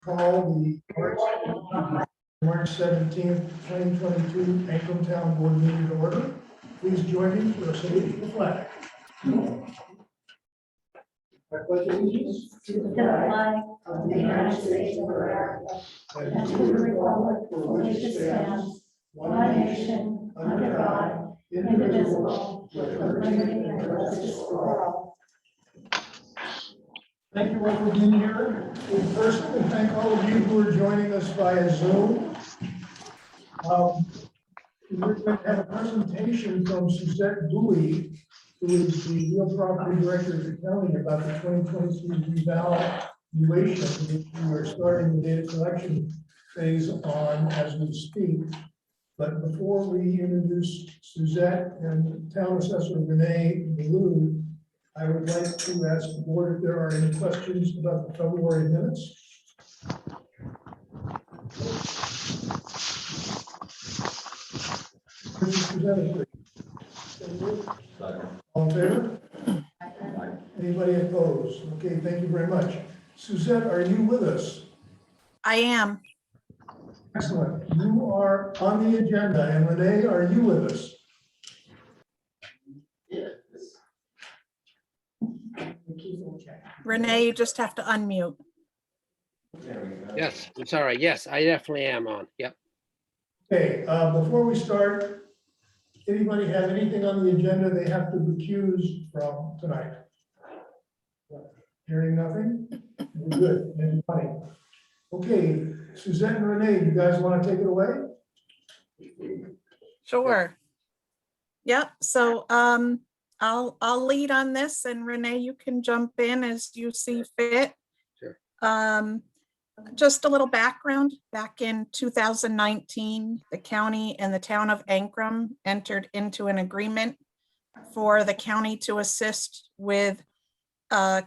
call the March 17th, 2022 Ankrum Town Board meeting to order. Please join me for a salute to the flag. I pledge allegiance to the flag of the United States of America and to the republic for which it stands, one nation, under God, indivisible, with liberty and justice for all. Thank you all for being here in person, and thank all of you who are joining us via Zoom. We're going to have a presentation from Suzette Bowie, who is the real property director of the county, about the 2023 revaluation, which we are starting the data collection phase on as we speak. But before we introduce Suzette and Town Assessor Renee Blue, I would like to ask the board if there are any questions about the February minutes. All in favor? Anybody opposed? Okay, thank you very much. Suzette, are you with us? I am. Excellent. You are on the agenda. And Renee, are you with us? Renee, you just have to unmute. Yes, I'm sorry. Yes, I definitely am on. Yep. Okay, before we start, anybody have anything on the agenda they have to recuse from tonight? Hearing nothing? We're good. Anybody? Okay, Suzette and Renee, you guys want to take it away? Sure. Yep. So I'll lead on this, and Renee, you can jump in as you see fit. Sure. Just a little background. Back in 2019, the county and the town of Ankrum entered into an agreement for the county to assist with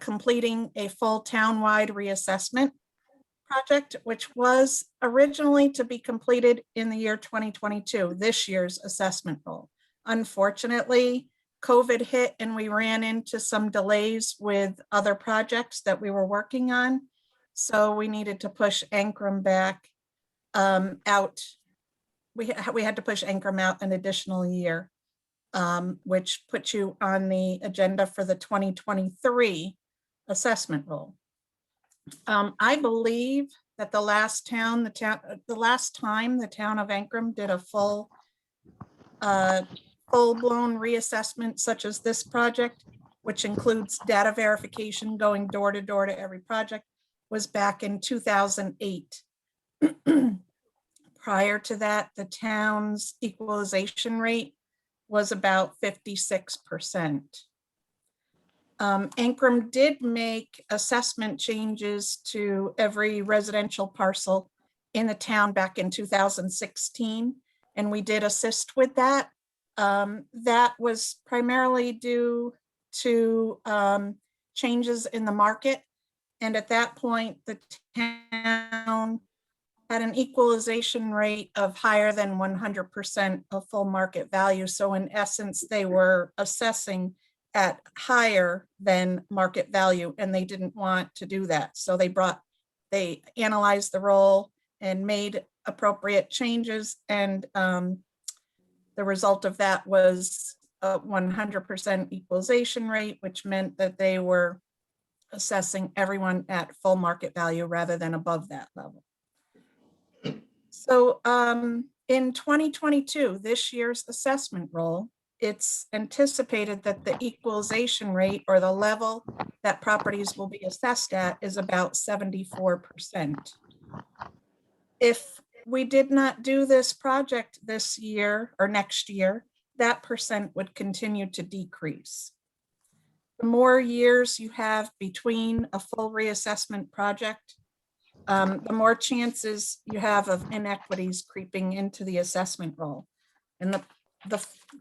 completing a full townwide reassessment project, which was originally to be completed in the year 2022, this year's assessment roll. Unfortunately, COVID hit and we ran into some delays with other projects that we were working on. So we needed to push Ankrum back out. We had to push Ankrum out an additional year, which puts you on the agenda for the 2023 assessment roll. I believe that the last time the town of Ankrum did a full-blown reassessment such as this project, which includes data verification going door to door to every project, was back in 2008. Prior to that, the town's equalization rate was about 56%. Ankrum did make assessment changes to every residential parcel in the town back in 2016, and we did assist with that. That was primarily due to changes in the market. And at that point, the town had an equalization rate of higher than 100% of full market value. So in essence, they were assessing at higher than market value, and they didn't want to do that. So they analyzed the roll and made appropriate changes. And the result of that was a 100% equalization rate, which meant that they were assessing everyone at full market value rather than above that level. So in 2022, this year's assessment roll, it's anticipated that the equalization rate, or the level that properties will be assessed at, is about 74%. If we did not do this project this year or next year, that percent would continue to decrease. The more years you have between a full reassessment project, the more chances you have of inequities creeping into the assessment roll. And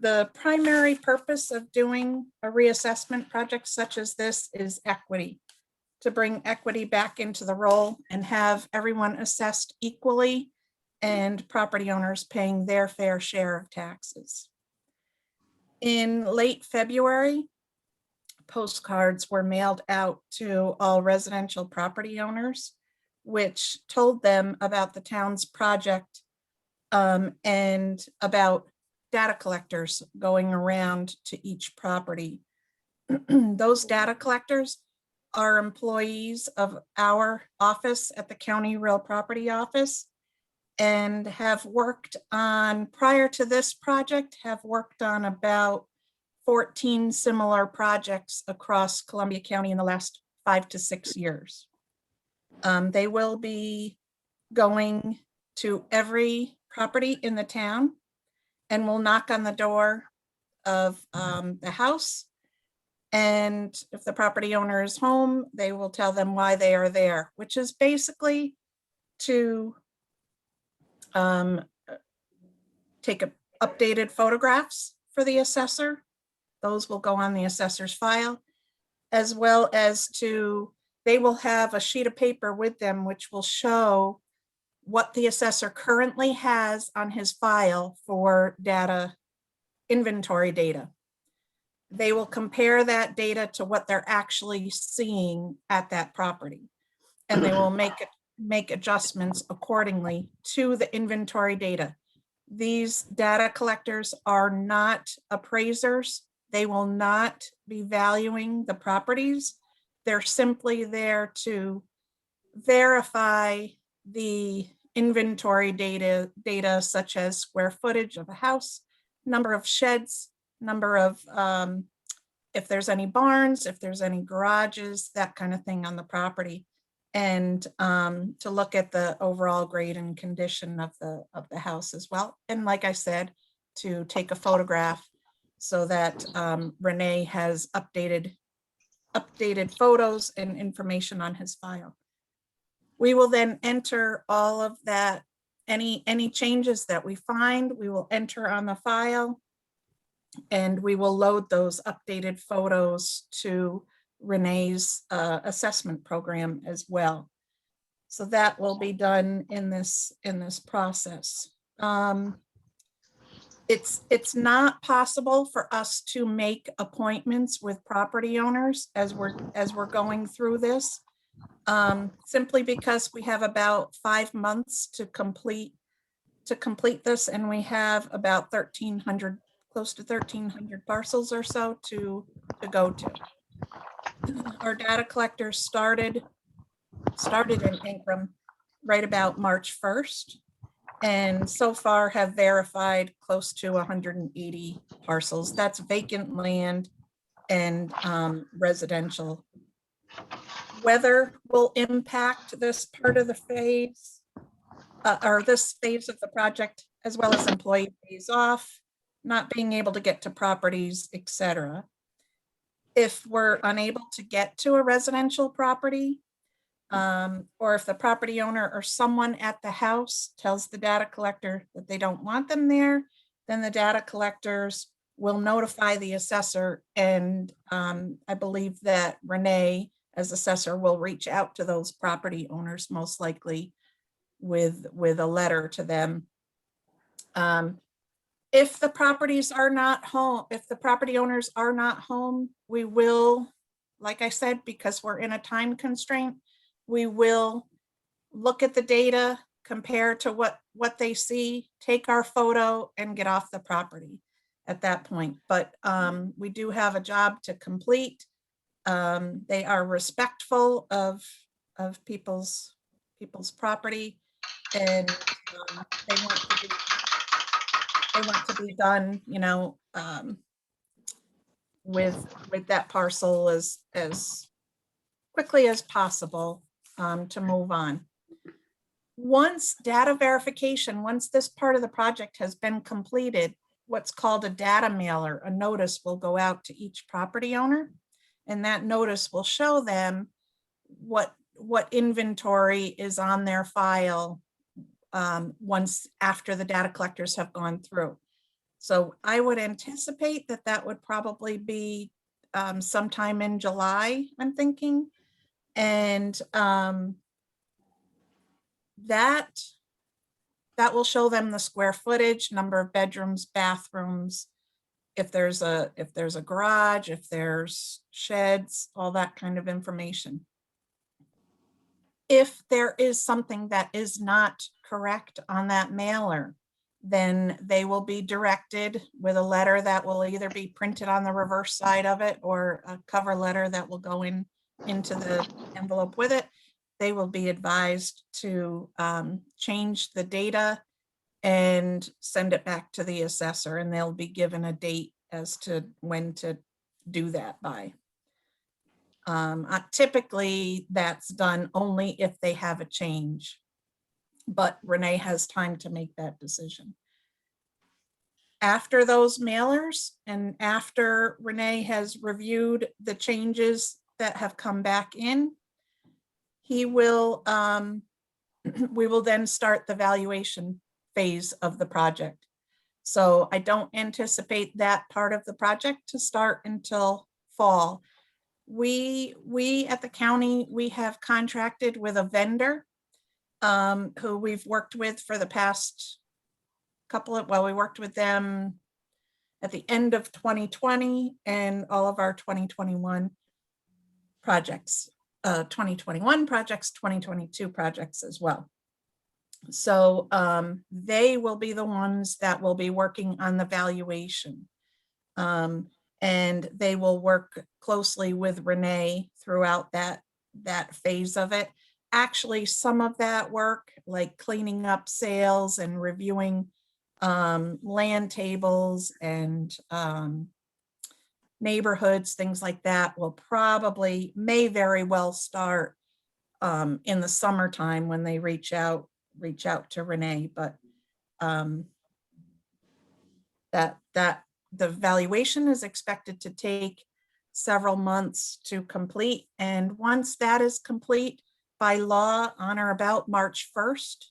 the primary purpose of doing a reassessment project such as this is equity, to bring equity back into the roll and have everyone assessed equally and property owners paying their fair share of taxes. In late February, postcards were mailed out to all residential property owners which told them about the town's project and about data collectors going around to each property. Those data collectors are employees of our office at the County Real Property Office and have worked on, prior to this project, have worked on about 14 similar projects across Columbia County in the last 5 to 6 years. They will be going to every property in the town and will knock on the door of the house. And if the property owner is home, they will tell them why they are there, which is basically to take updated photographs for the assessor. Those will go on the assessor's file, as well as they will have a sheet of paper with them, which will show what the assessor currently has on his file for data, inventory data. They will compare that data to what they're actually seeing at that property. And they will make adjustments accordingly to the inventory data. These data collectors are not appraisers. They will not be valuing the properties. They're simply there to verify the inventory data such as square footage of a house, number of sheds, number of, if there's any barns, if there's any garages, that kind of thing on the property. And to look at the overall grade and condition of the house as well. And like I said, to take a photograph so that Renee has updated photos and information on his file. We will then enter all of that, any changes that we find, we will enter on the file, and we will load those updated photos to Renee's assessment program as well. So that will be done in this process. It's not possible for us to make appointments with property owners as we're going through this, simply because we have about 5 months to complete this, and we have about 1,300, close to 1,300 parcels or so to go to. Our data collectors started in Ingram right about March 1st, and so far have verified close to 180 parcels. That's vacant land and residential. Weather will impact this part of the phase, or this phase of the project, as well as employee days off, not being able to get to properties, etc. If we're unable to get to a residential property, or if the property owner or someone at the house tells the data collector that they don't want them there, then the data collectors will notify the assessor, and I believe that Renee, as assessor, will reach out to those property owners most likely with a letter to them. If the properties are not home, if the property owners are not home, we will, like I said, because we're in a time constraint, we will look at the data, compare to what they see, take our photo, and get off the property at that point. But we do have a job to complete. They are respectful of people's property, and they want to be done, you know, with that parcel as quickly as possible, to move on. Once data verification, once this part of the project has been completed, what's called a data mailer, a notice will go out to each property owner, and that notice will show them what inventory is on their file once after the data collectors have gone through. So I would anticipate that would probably be sometime in July, I'm thinking. And that will show them the square footage, number of bedrooms, bathrooms, if there's a garage, if there's sheds, all that kind of information. If there is something that is not correct on that mailer, then they will be directed with a letter that will either be printed on the reverse side of it or a cover letter that will go into the envelope with it. They will be advised to change the data and send it back to the assessor, and they'll be given a date as to when to do that by. Typically, that's done only if they have a change, but Renee has time to make that decision. After those mailers and after Renee has reviewed the changes that have come back in, he will, we will then start the valuation phase of the project. So I don't anticipate that part of the project to start until fall. We at the county, we have contracted with a vendor who we've worked with for the past couple of, well, we worked with them at the end of 2020 and all of our 2021 projects, 2021 projects, 2022 projects as well. So they will be the ones that will be working on the valuation. And they will work closely with Renee throughout that phase of it. Actually, some of that work, like cleaning up sales and reviewing land tables and neighborhoods, things like that, will may very well start in the summertime when they reach out to Renee. But that the valuation is expected to take several months to complete. And once that is complete, by law, on or about March 1st,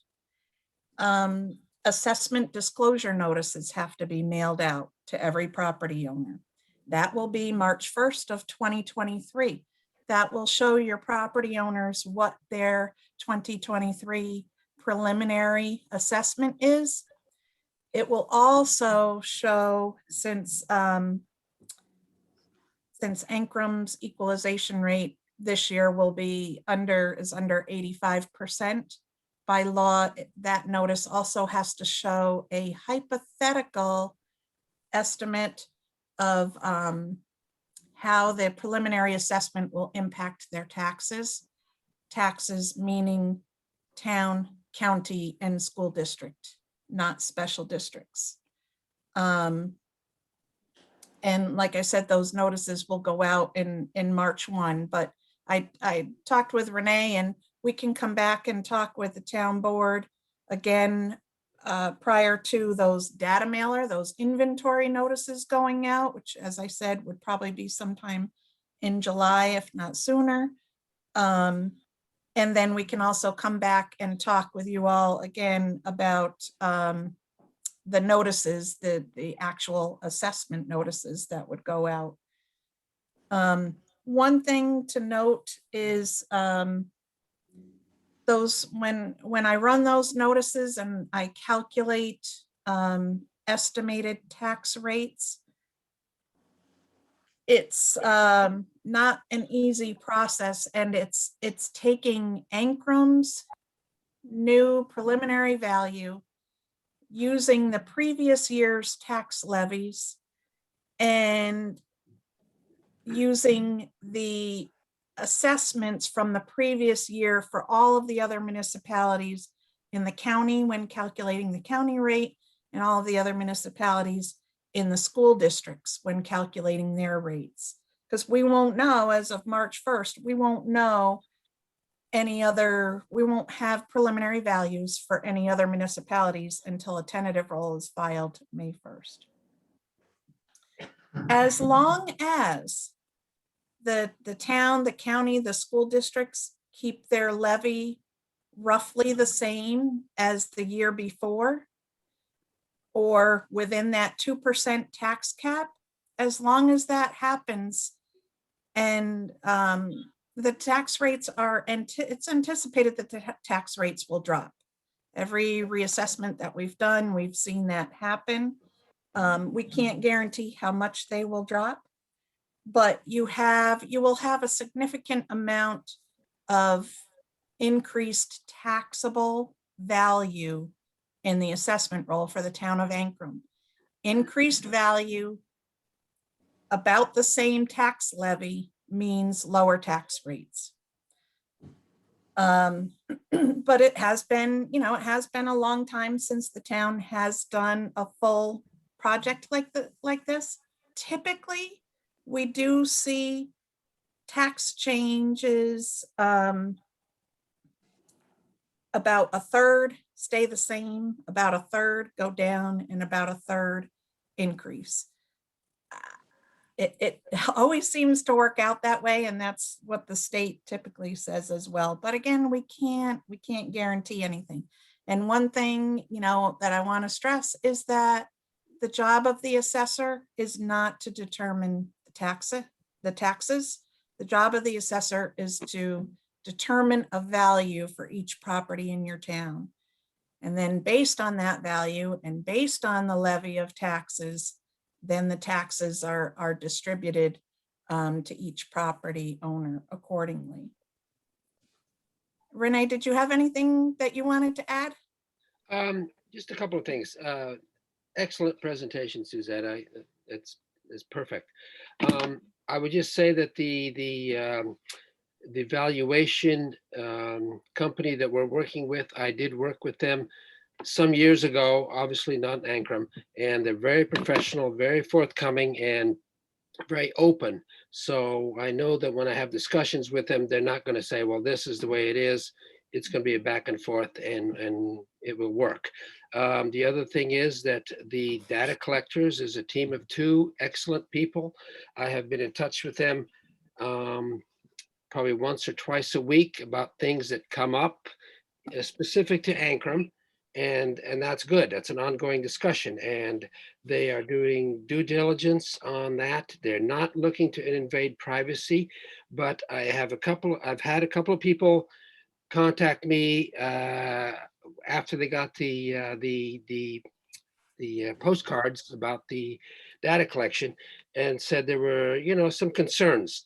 assessment disclosure notices have to be mailed out to every property owner. That will be March 1st of 2023. That will show your property owners what their 2023 preliminary assessment is. It will also show, since Ancrum's equalization rate this year will be under 85%. By law, that notice also has to show a hypothetical estimate of how the preliminary assessment will impact their taxes. Taxes meaning town, county, and school district, not special districts. And like I said, those notices will go out in March 1, but I talked with Renee, and we can come back and talk with the town board again prior to those data mailer, those inventory notices going out, which, as I said, would probably be sometime in July, if not sooner. And then we can also come back and talk with you all again about the notices, the actual assessment notices that would go out. One thing to note is those, when I run those notices and I calculate estimated tax rates, it's not an easy process, and it's taking Ancrum's new preliminary value, using the previous year's tax levies, and using the assessments from the previous year for all of the other municipalities in the county when calculating the county rate, and all of the other municipalities in the school districts when calculating their rates. Because we won't know, as of March 1st, we won't know any other, we won't have preliminary values for any other municipalities until a tentative roll is filed May 1st. As long as the town, the county, the school districts keep their levy roughly the same as the year before, or within that 2% tax cap, as long as that happens, and the tax rates are, it's anticipated that the tax rates will drop. Every reassessment that we've done, we've seen that happen. We can't guarantee how much they will drop, but you will have a significant amount of increased taxable value in the assessment roll for the town of Ankrum. Increased value, about the same tax levy, means lower tax rates. But it has been, it has been a long time since the town has done a full project like this. Typically, we do see tax changes, about a third stay the same, about a third go down, and about a third increase. It always seems to work out that way, and that's what the state typically says as well. But again, we can't guarantee anything. And one thing, that I want to stress is that the job of the assessor is not to determine the taxes. The job of the assessor is to determine a value for each property in your town. And then based on that value and based on the levy of taxes, then the taxes are distributed to each property owner accordingly. Renee, did you have anything that you wanted to add? Just a couple of things. Excellent presentation, Suzette. It's perfect. I would just say that the valuation company that we're working with, I did work with them some years ago, obviously not in Ankrum, and they're very professional, very forthcoming, and very open. So I know that when I have discussions with them, they're not going to say, well, this is the way it is. It's going to be a back and forth, and it will work. The other thing is that the data collectors is a team of 2 excellent people. I have been in touch with them probably once or twice a week about things that come up specific to Ankrum. And that's good. That's an ongoing discussion, and they are doing due diligence on that. They're not looking to invade privacy, but I've had a couple of people contact me after they got the postcards about the data collection, and said there were some concerns.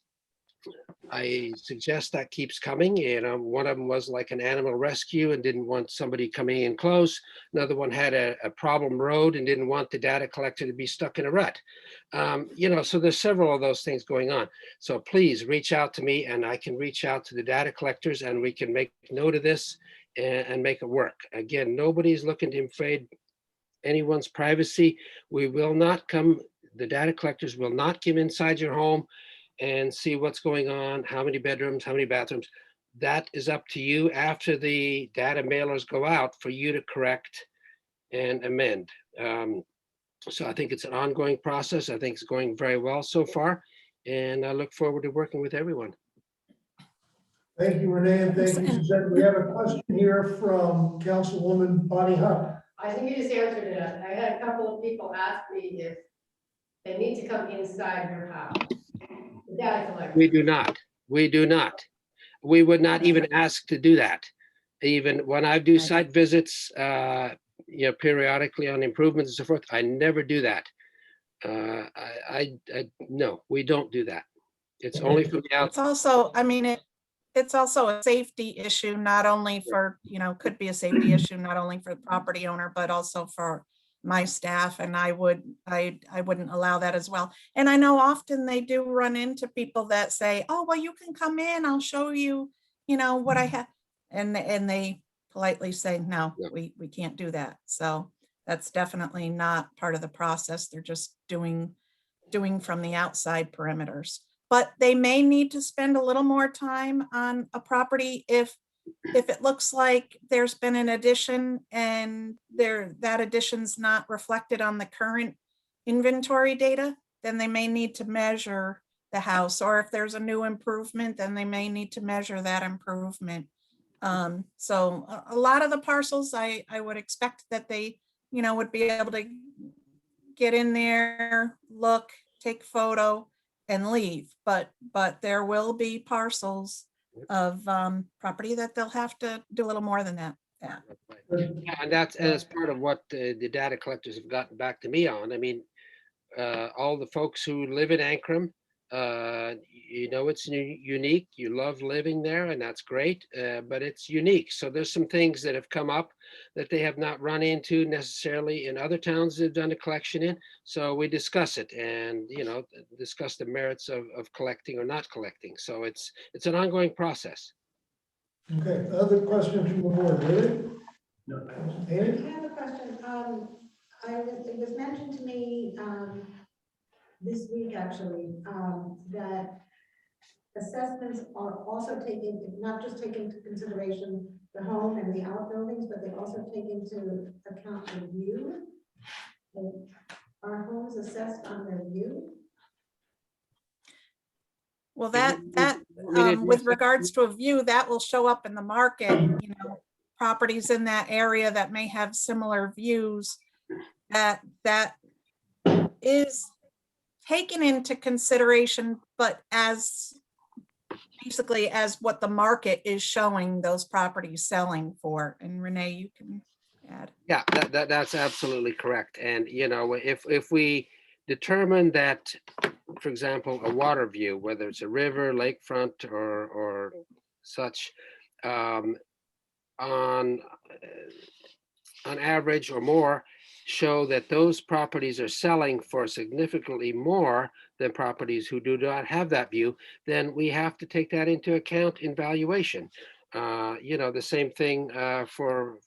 I suggest that keeps coming. And one of them was like an animal rescue and didn't want somebody coming in close. Another one had a problem road and didn't want the data collector to be stuck in a rut. So there's several of those things going on. So please reach out to me, and I can reach out to the data collectors, and we can make note of this and make it work. Again, nobody's looking to invade anyone's privacy. The data collectors will not come inside your home and see what's going on, how many bedrooms, how many bathrooms. That is up to you after the data mailers go out for you to correct and amend. So I think it's an ongoing process. I think it's going very well so far, and I look forward to working with everyone. Thank you, Renee, and thank you, Suzette. We have a question here from Councilwoman Bonnie Hunt. I think you just answered it. I had a couple of people ask me if they need to come inside your house. The data collector. We do not. We would not even ask to do that. Even when I do site visits, periodically on improvements and so forth, I never do that. No, we don't do that. It's only from the outside. It's also a safety issue, not only for, could be a safety issue, not only for the property owner, but also for my staff. And I wouldn't allow that as well. And I know often they do run into people that say, oh, well, you can come in, I'll show you, what I have. And they politely say, no, we can't do that. So that's definitely not part of the process. They're just doing from the outside perimeters. But they may need to spend a little more time on a property if it looks like there's been an addition and that addition's not reflected on the current inventory data, then they may need to measure the house. Or if there's a new improvement, then they may need to measure that improvement. So a lot of the parcels, I would expect that they, would be able to get in there, look, take photo, and leave. But there will be parcels of property that they'll have to do a little more than that. Yeah. And that's part of what the data collectors have gotten back to me on. I mean, all the folks who live in Ankrum, You know, it's unique. You love living there, and that's great, but it's unique. So there's some things that have come up that they have not run into necessarily in other towns they've done a collection in. So we discuss it and, you know, discuss the merits of collecting or not collecting. So it's an ongoing process. Okay, other questions from the board, David? No. Amy? I have a question. It was mentioned to me, this week actually, that assessments are also taking, not just take into consideration the home and the outbuildings, but they also take into account the view. And are homes assessed on their view? Well, We that, did with yes, regards to a view, that will show up in the market, you know, properties in that area that may have similar views, that is taken into consideration, but as basically as what the market is showing those properties selling for. And Renee, you can add. Yeah, that's absolutely correct. And, you know, if we determine that, for example, a water view, whether it's a river, lakefront, or such, on average or more, show that those properties are selling for significantly more than properties who do not have that view, then we have to take that into account in valuation. You know, the same thing for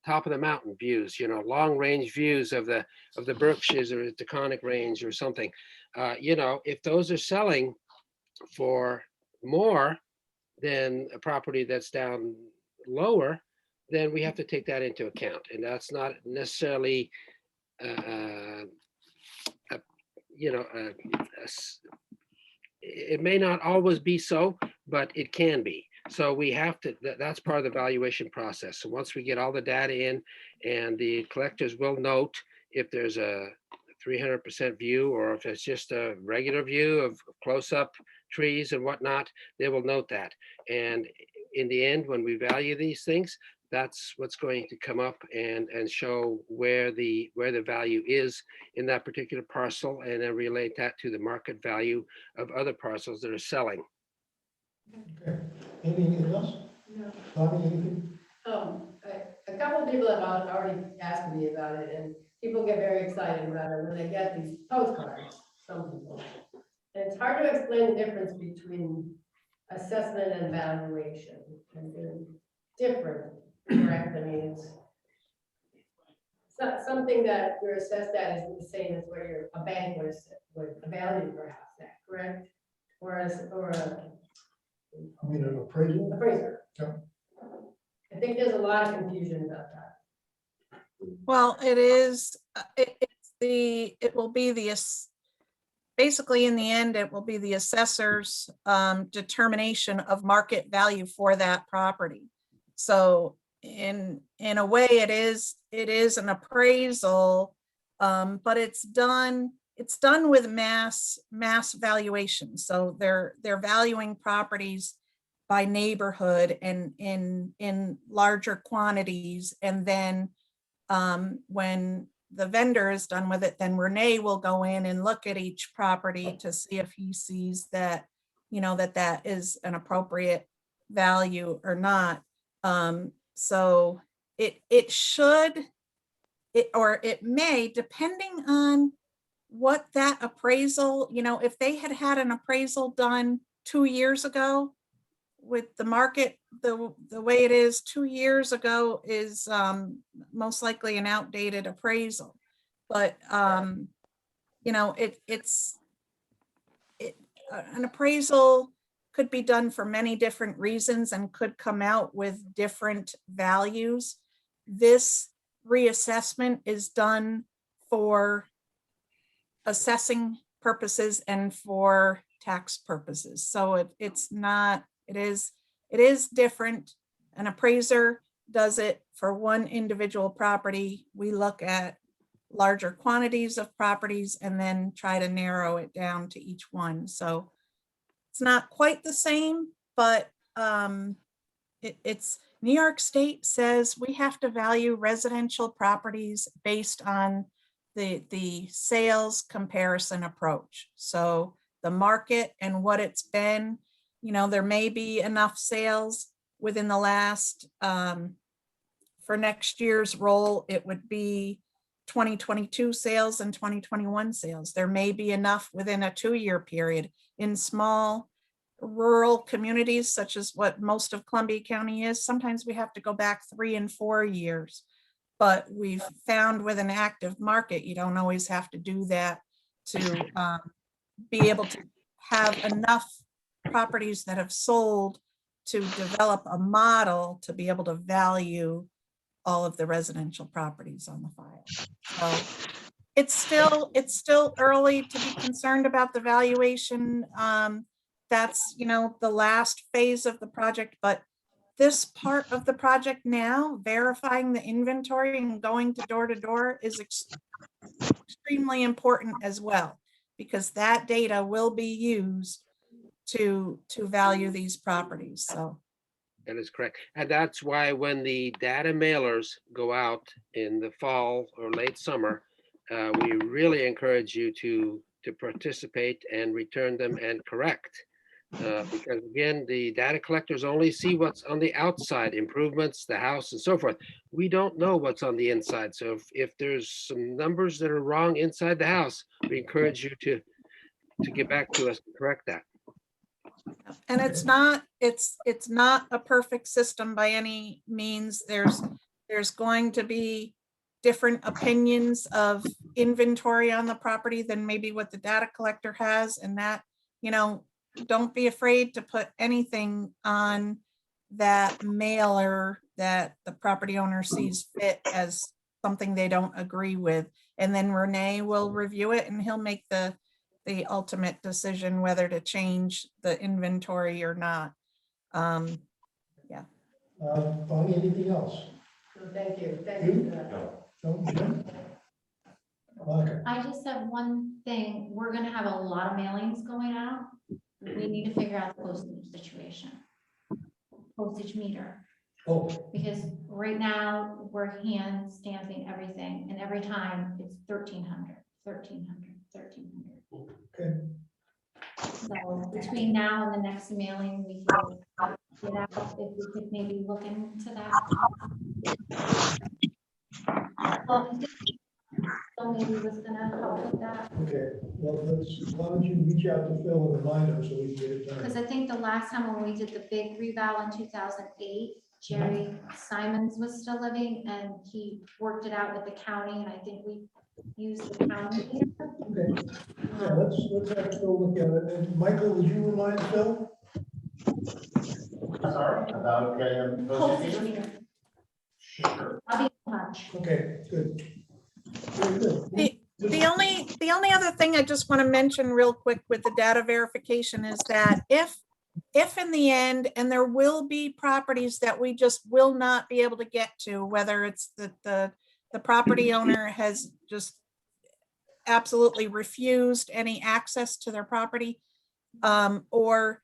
top of the mountain views, you know, long range views of the Berkshires or the Taconic Range or something. You know, if those are selling for more than a property that's down lower, then we have to take that into account. And that's not necessarily, you know, it may not always be so, but it can be. So we have to, that's part of the valuation process. So once we get all the data in, and the collectors will note if there's a 300% view or if it's just a regular view of close-up trees and whatnot, they will note that. And in the end, when we value these things, that's what's going to come up and show where the value is in that particular parcel, and then relate that to the market value of other parcels that are selling. Okay, anything else? No. Bobby, anything? A couple of people have already asked me about it, and people get very excited about it when they get these postcards, some people. And it's hard to explain the difference between assessment and valuation, and they're different, correct? I mean, it's not something that you're assessed at is the same as where a bank would value your house at, correct? Or I mean, an appraisal? appraiser. Yeah. I think there's a lot of confusion about that. Well, it is, it will be basically in the end, it will be the assessor's determination of market value for that property. So in a way, it is an appraisal, but it's done with mass valuation. So they're valuing properties by neighborhood and in larger quantities. And then when the vendor is done with it, then Renee will go in and look at each property to see if he sees that, you know, that is an appropriate value or not. So it may, depending on what that appraisal, you know, if they had an appraisal done 2 years ago, with the market, the way it is 2 years ago is most likely an outdated appraisal. But, you know, an appraisal could be done for many different reasons and could come out with different values. This reassessment is done for assessing purposes and for tax purposes. So it is different. An appraiser does it for one individual property. We look at larger quantities of properties and then try to narrow it down to each one. So it's not quite the same, but it's New York State says we have to value residential properties based on the sales comparison approach. So the market and what it's been, you know, there may be enough sales within the last, for next year's roll, it would be 2022 sales and 2021 sales. There may be enough within a 2-year period. In small rural communities, such as what most of Columbia County is, sometimes we have to go back 3 and 4 years. But we've found with an active market, you don't always have to do that to be able to have enough properties that have sold to develop a model to be able to value all of the residential properties on the file. So it's still early to be concerned about the valuation. That's, you know, the last phase of the project, but this part of the project now, verifying the inventory and going to door is extremely important as well, because that data will be used to value these properties. So That is correct. And that's why when the data mailers go out in the fall or late summer, we really encourage you to participate and return them and correct. Because again, the data collectors only see what's on the outside, improvements, the house and so forth. We don't know what's on the inside. So if there's some numbers that are wrong inside the house, we encourage you to get back to us to correct that. and it's not a perfect system by any means. There's going to be different opinions of inventory on the property than maybe what the data collector has, and that, you know, don't be afraid to put anything on that mailer that the property owner sees fit as something they don't agree with. And then Renee will review it and he'll make the ultimate decision whether to change the inventory or not. Bonnie, anything else? So thank you for that. No, Jim? Monica? I just have one thing. We're gonna have a lot of mailings going out. We need to figure out the postage situation. Postage meter, Oh, because right now we're hand stamping everything and every time it's 1,300. okay. So between now and the next mailing, we can get out, if we could maybe look into that. Well, so maybe was gonna help with that, Okay, well, why don't you reach out to Phil and remind him so we can get it because done? I think the last time when we did the big reval in 2008, Jerry Simons was still living and he worked it out with the county, and I think we used the county. Okay, yeah, let's have Phil look at it. And Michael, would you remind Phil? Sorry, about getting Postage meter. Sure. I'll be in touch. Okay, good. Very good. The only other thing I just want to mention real quick with the data verification is that if in the end, and there will be properties that we just will not be able to get to, whether it's the property owner has just absolutely refused any access to their property, or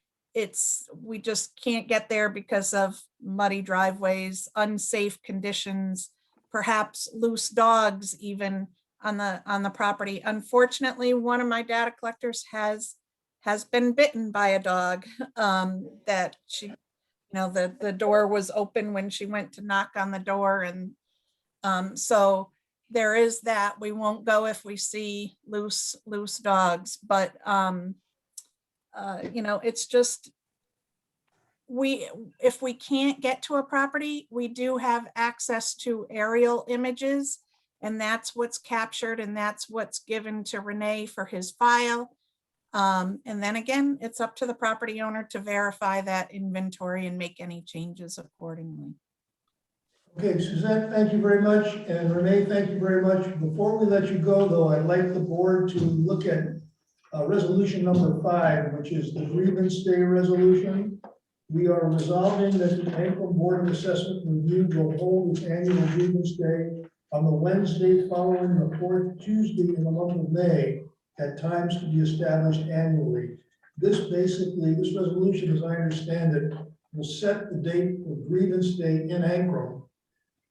we just can't get there because of muddy driveways, unsafe conditions, perhaps loose dogs even on the property. Unfortunately, one of my data collectors has been bitten by a dog, that she, you know, the door was open when she went to knock on the door, and so there is that. We won't go if we see loose dogs, but you know, it's just, if we can't get to a property, we do have access to aerial images, and that's what's captured and that's what's given to Renee for his file. And then again, it's up to the property owner to verify that inventory and make any changes accordingly. Okay, Suzette, thank you very much. And Renee, thank you very much. Before we let you go, though, I'd like the board to look at resolution number 5, which is the grievance day resolution. We are resolving that the Ankrum Board of Assessment Review will hold its annual grievance day on the Wednesday following the 4th Tuesday in the month of May at times to be established annually. This resolution, as I understand it, will set the date for grievance day in Ankrum,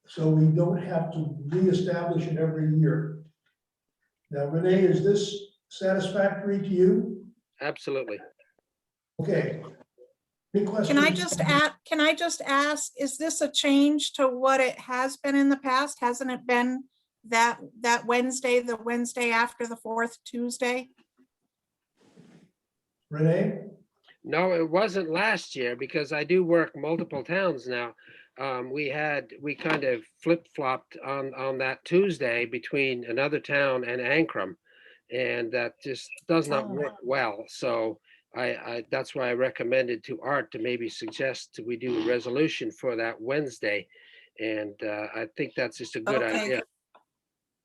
so we don't have to reestablish it every year. Now, Renee, is this satisfactory to you? Absolutely. Okay. Any questions? Can I just ask, is this a change to what it has been in the past? Hasn't it been that Wednesday, the Wednesday after the fourth Tuesday? Renee? No, it wasn't last year because I do work multiple towns now. We kind of flip-flopped on that Tuesday between another town and Ankrum. And that just does not work well. So that's why I recommended to Art to maybe suggest we do a resolution for that Wednesday. And I think that's just a good idea.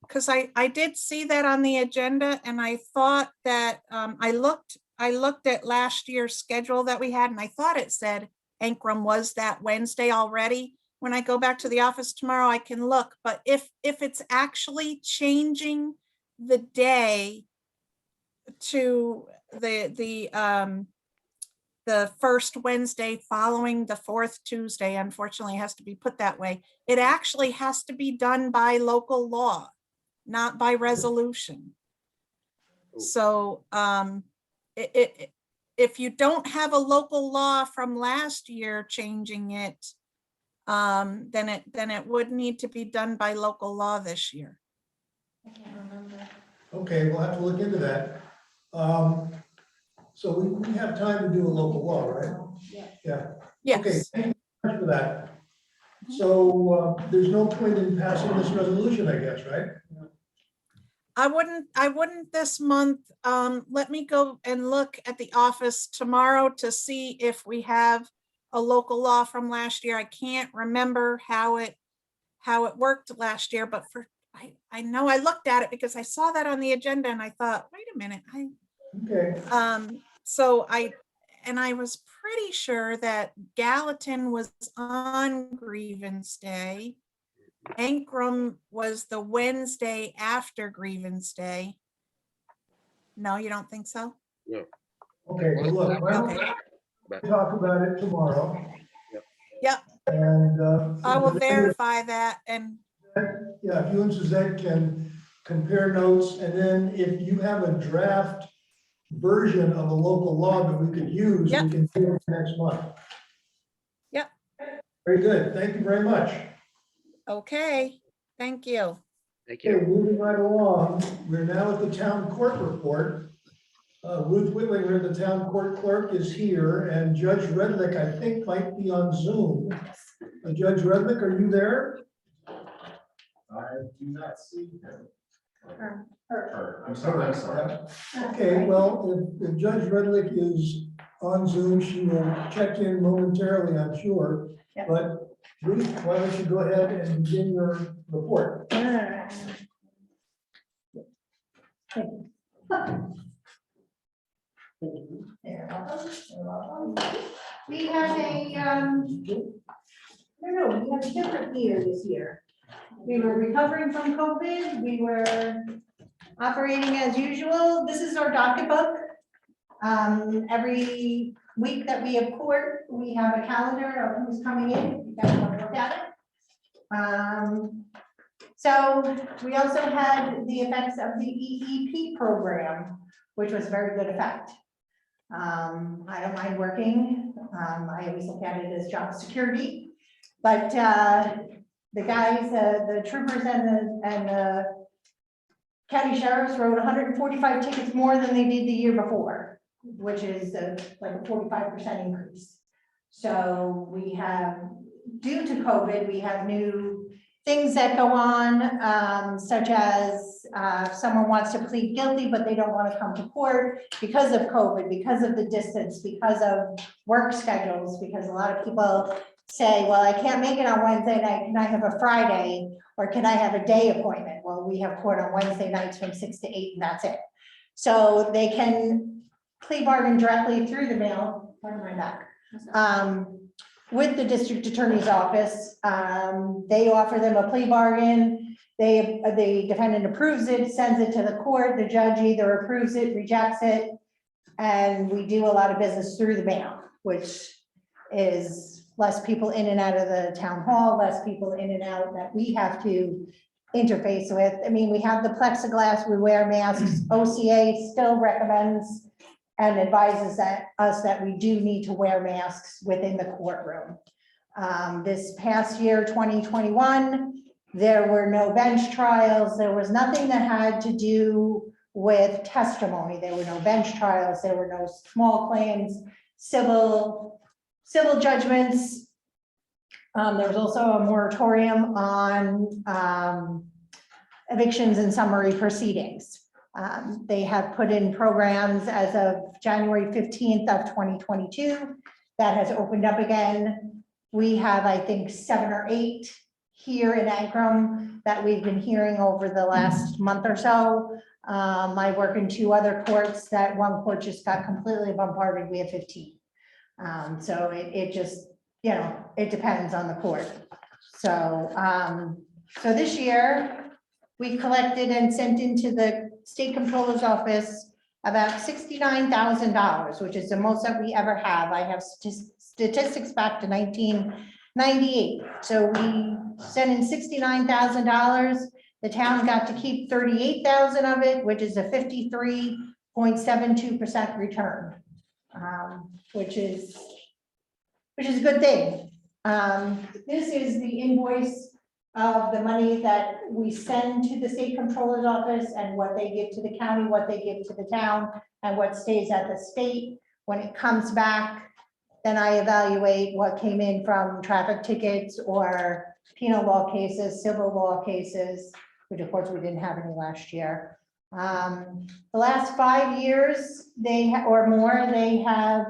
Because I did see that on the agenda and I thought that, I looked at last year's schedule that we had and I thought it said Ankrum was that Wednesday already. When I go back to the office tomorrow, I can look, but if it's actually changing the day to the first Wednesday following the fourth Tuesday, unfortunately, has to be put that way. It actually has to be done by local law, not by resolution. So if you don't have a local law from last year changing it, then it would need to be done by local law this year. I can't remember. Okay, we'll have to look into that. So we have time to do a local law, right? Yeah. Okay, Yes. thank you very much for that. So there's no point in passing this resolution, I guess, right? I wouldn't this month. Let me go and look at the office tomorrow to see if we have a local law from last year. I can't remember how it worked last year, but I know I looked at it because I saw that on the agenda and I thought, wait a minute, Okay, so I was pretty sure that Gallatin was on grievance day. Ankrum was the Wednesday after grievance day. No, you don't think so? No. okay, well, look, why don't Okay. we talk about it tomorrow? Yep, And I will verify that and yeah, if you and Suzette can compare notes, and then if you have a draft version of a local law that we could use, Yep. we can do it next month. Yep. Very good, thank you very much. okay, thank you. Thank Okay, you. moving right along, we're now at the town court report. Ruth Whitlinger, the town court clerk, is here, and Judge Redlick, I think, might be on Zoom. Judge Redlick, are you there? I do not see him. Her. I'm sorry. Okay, well, if Judge Redlick is on Zoom, she will check in momentarily, I'm sure. Yep. But Ruth, why don't you go ahead and begin your report? You're welcome. We have a, we have a different year this year. We were recovering from COVID. We were operating as usual. This is our docket book. Every week that we have court, we have a calendar of who's coming in. You guys want to look at it. So we also had the effects of the EEP program, which was very good effect. I don't mind working. I always look at it as job security, but the guys, the troopers and the county sheriffs wrote 145 tickets more than they did the year before, which is like a 45% increase. So we have, due to COVID, we have new things that go on, such as if someone wants to plead guilty, but they don't want to come to court because of COVID, because of the distance, because of work schedules, because a lot of people say, well, I can't make it on Wednesday night. Can I have a Friday? Or can I have a day appointment? Well, we have court on Wednesday nights from 6 to 8 and that's it. So they can plea bargain directly through the mail, pardon my back, with the district attorney's office. They offer them a plea bargain. The defendant approves it, sends it to the court. The judge either approves it, rejects it. And we do a lot of business through the mail, which is less people in and out of the town hall, less people in and out that we have to interface with. I mean, we have the plexiglass, we wear masks. OCA still recommends and advises us that we do need to wear masks within the courtroom. This past year, 2021, there were no bench trials. There was nothing that had to do with testimony. There were no bench trials. There were no small claims, civil judgments. There was also a moratorium on evictions and summary proceedings. They have put in programs as of January 15th of 2022 that has opened up again. We have, I think, 7 or 8 here in Ankrum that we've been hearing over the last month or so. I work in 2 other courts that one court just got completely bombarded. We have 15. So it just, you know, it depends on the court. So, so this year we collected and sent into the state comptroller's office about $69,000, which is the most that we ever have. I have statistics back to 1998. So we sent in $69,000. The town got to keep 38,000 of it, which is a 53.72% return, which is a good thing. This is the invoice of the money that we send to the state comptroller's office and what they give to the county, what they give to the town, and what stays at the state. When it comes back, then I evaluate what came in from traffic tickets or penal law cases, civil law cases, which of course we didn't have any last year. The last 5 years, or more, they have,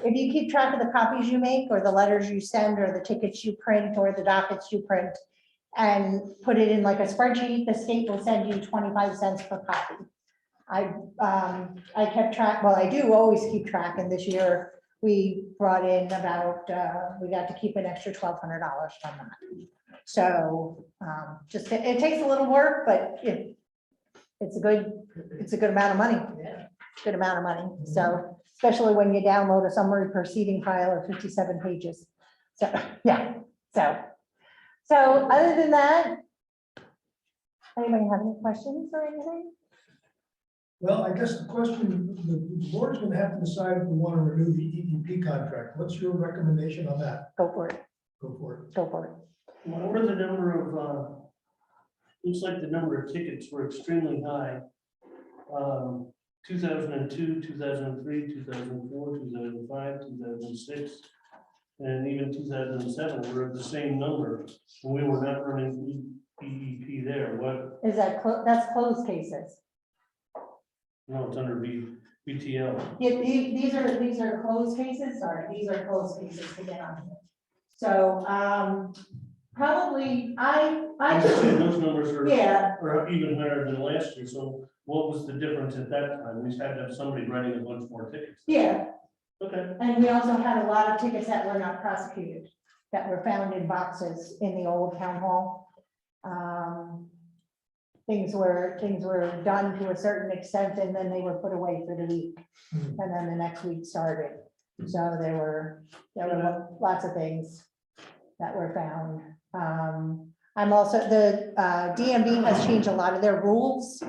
if you keep track of the copies you make or the letters you send or the tickets you print or the dockets you print and put it in like a spreadsheet, the state will send you 25 cents per copy. I kept track, well, I do always keep track, and this year we brought in about, we got to keep an extra $1,200 from that. So just, it takes a little work, but it's a good amount of money. Yeah. Good amount of money. So especially when you download a summary proceeding file of 57 pages. So, yeah, so other than that, anybody have any questions or anything? Well, I guess the question, the board's gonna have to decide if we want to renew the EEP contract. What's your recommendation on that? Go for it, Go for it. go for it. What were the number of, looks like the number of tickets were extremely high. 2002, 2003, 2004, 2005, 2006, and even 2007 were the same number. And we were not running EEP there. What? Is that, that's closed cases? No, it's under BTL. Yeah, these are closed cases, sorry, these are closed cases to get on here. So, probably, I'm just saying those numbers are, yeah, are even higher than last year. So what was the difference at that time? We had to have somebody writing a bunch more tickets. yeah. Okay. And we also had a lot of tickets that were not prosecuted, that were found in boxes in the old town hall. Things were done to a certain extent and then they were put away for the week. And then the next week started. So there were lots of things that were found. I'm also, the DMV has changed a lot of their rules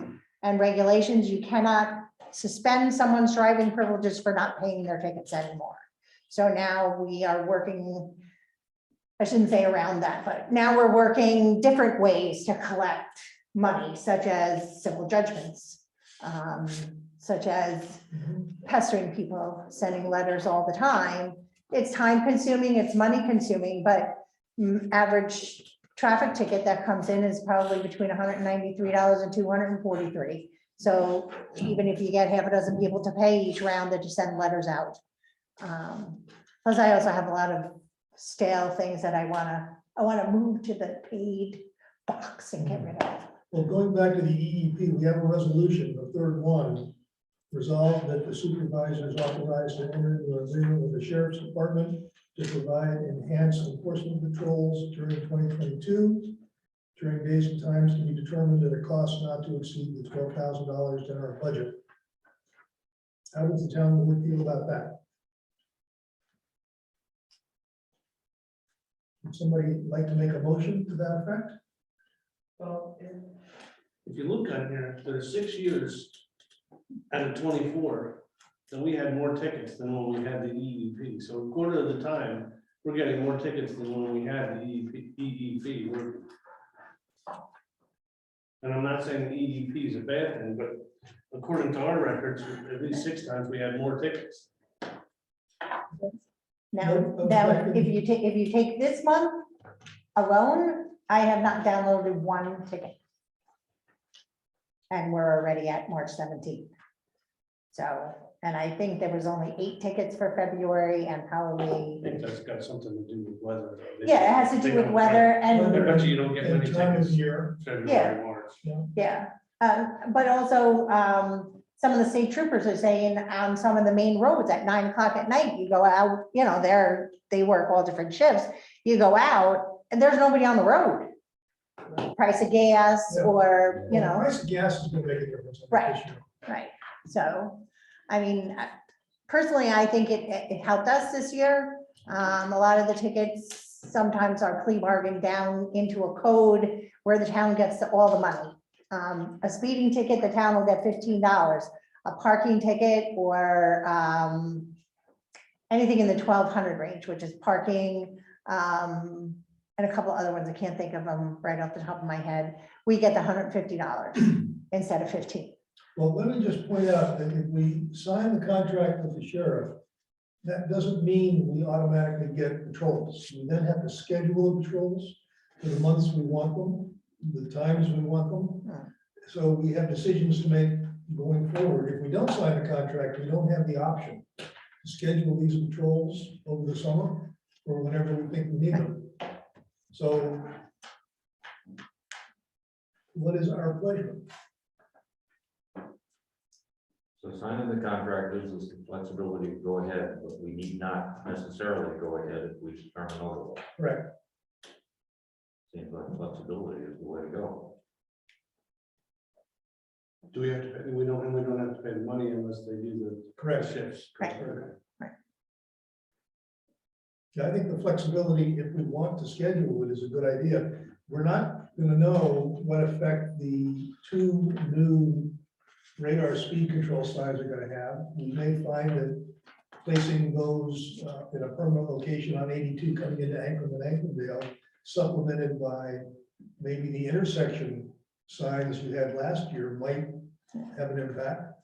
and regulations. You cannot suspend someone's driving privileges for not paying their tickets anymore. So now we are working, I shouldn't say around that, but now we're working different ways to collect money, such as civil judgments, such as pestering people, sending letters all the time. It's time consuming, it's money consuming, but average traffic ticket that comes in is probably between $193 and $243. So even if you get half a dozen people to pay each round, that you send letters out. Plus I also have a lot of stale things that I wanna move to the paid box and get rid of. Well, going back to the EEP, we have a resolution, the third one. Resolved that the supervisor is authorized to enter into an agreement with the sheriff's department to provide enhanced enforcement patrols during 2022. During days and times to be determined at a cost not to exceed the $12,000 general budget. How does the town board feel about that? Would somebody like to make a motion to that effect? Well, If you look on here, there's 6 years out of 24, then we had more tickets than when we had the EEP. So a quarter of the time, we're getting more tickets than when we had the EEP. And I'm not saying the EEP is a bad thing, but according to our records, at least 6 times we had more tickets. Now, if you take this month alone, I have not downloaded one ticket. And we're already at March 17th. So, and I think there was only 8 tickets for February and I probably, think that's got something to do with weather. yeah, it has to do with weather I and, bet you don't get And many time of tickets year. February, March. yeah. But also, some of the state troopers are saying on some of the main roads at 9 o'clock at night, you go out, you know, they work all different shifts. You go out and there's nobody on the road. Price of gas Yeah. or, you The know, price of gas is gonna make a difference. Right. right. So, I mean, personally, I think it helped us this year. A lot of the tickets sometimes are plea bargained down into a code where the town gets all the money. A speeding ticket, the town will get $15. A parking ticket or anything in the 1,200 range, which is parking, and a couple other ones, I can't think of them right off the top of my head. We get the $150 instead of 15. Well, let me just point out that if we sign the contract with the sheriff, that doesn't mean we automatically get patrols. We then have to schedule the patrols for the months we want them, the times we want them. So we have decisions to make going forward. If we don't sign the contract, we don't have the option to schedule these patrols over the summer or whenever we think we need them. So what is our pleasure? So signing the contract gives us the flexibility to go ahead, but we need not necessarily go ahead if we determine otherwise. Correct. Seems like flexibility is the way to go. Do we have to pay? We don't have to pay the money unless they do the Correct. shifts. Right. Yeah, I think the flexibility, if we want to schedule it, is a good idea. We're not gonna know what effect the 2 new radar speed control signs are gonna have. We may find that placing those in a permanent location on 82 coming into Ankrum and Anklemdale, supplemented by maybe the intersection signs we had last year, might have an impact.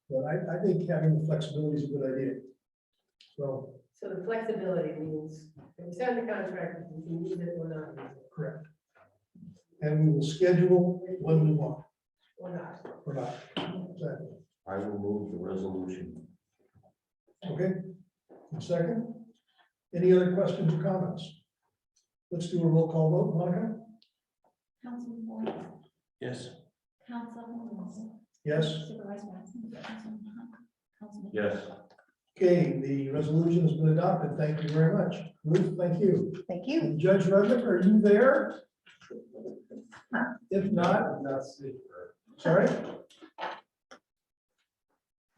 But I think having the flexibility is a good idea. So, so the flexibility means if we sign the contract, we can use it or not use it, correct. And we will schedule when we want, or not. or not. Exactly. I will move the resolution. Okay, a second. Any other questions or comments? Let's do a roll call vote, Monica? Councilman Moore, Yes. Councilman Wilson, Yes. Supervisor Mattson, Councilman Hunt, Councilman. Yes. Okay, the resolution has been adopted. Thank you very much. Ruth, thank you. Thank you. And Judge Rudnick, are you there? If not, Not see. sorry?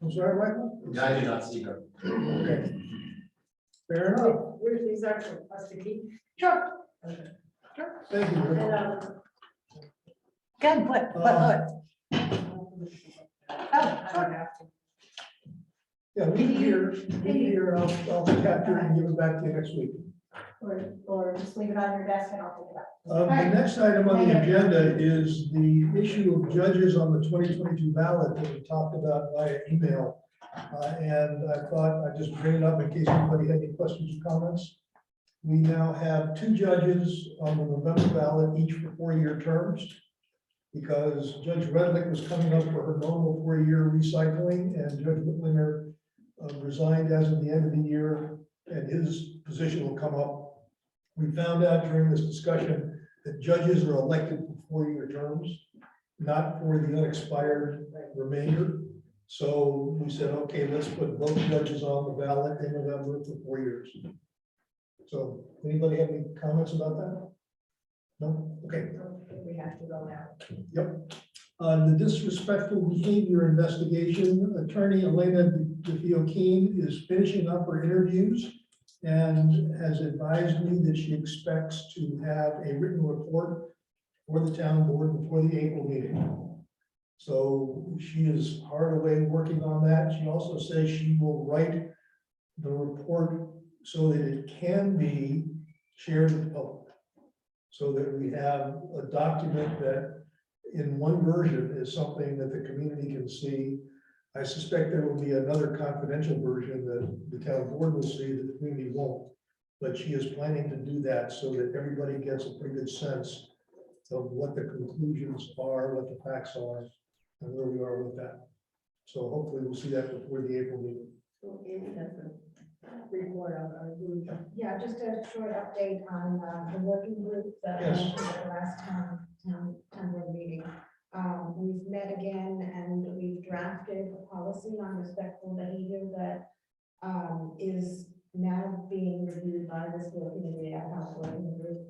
I'm sorry, Michael? I do not see her. Okay. Fair enough. Where's these are for us to keep? Sure. Okay. Thank you. Ruth. And, Good, but look. I don't have to. Yeah, leave it here, I'll capture it and give it back to you next week. Or just leave it on your desk and I'll pick it up. The next item on the agenda is the issue of judges on the 2022 ballot that we talked about via email. And I thought I'd just bring it up in case anybody had any questions or comments. We now have 2 judges on the November ballot, each for 4-year terms, because Judge Redlick was coming up for her normal 4-year recycling, and Judge Whitlinger resigned as of the end of the year, and his position will come up. We found out during this discussion that judges are elected for 4-year terms, not for the unexpired remainder. So we said, okay, let's put both judges on the ballot in November for 4 years. So anybody have any comments about that? No? Okay. I don't think we have to go now. Yep. The disrespectful behavior investigation, attorney Elena DeFioquin is finishing up her interviews and has advised me that she expects to have a written report for the town board before the April meeting. So she is hard away working on that. She also says she will write the report so that it can be shared with the public. So that we have a document that in one version is something that the community can see. I suspect there will be another confidential version that the town board will see that the community won't. But she is planning to do that so that everybody gets a pretty good sense of what the conclusions are, what the facts are, and where we are with that. So hopefully we'll see that before the April meeting. So Amy has a report on our group. Yeah, just a short update on the working group that I Yes. mentioned at the last town board meeting. We've met again and we've drafted a policy on respectful behavior that is now being reviewed by the school committee ad hoc working group.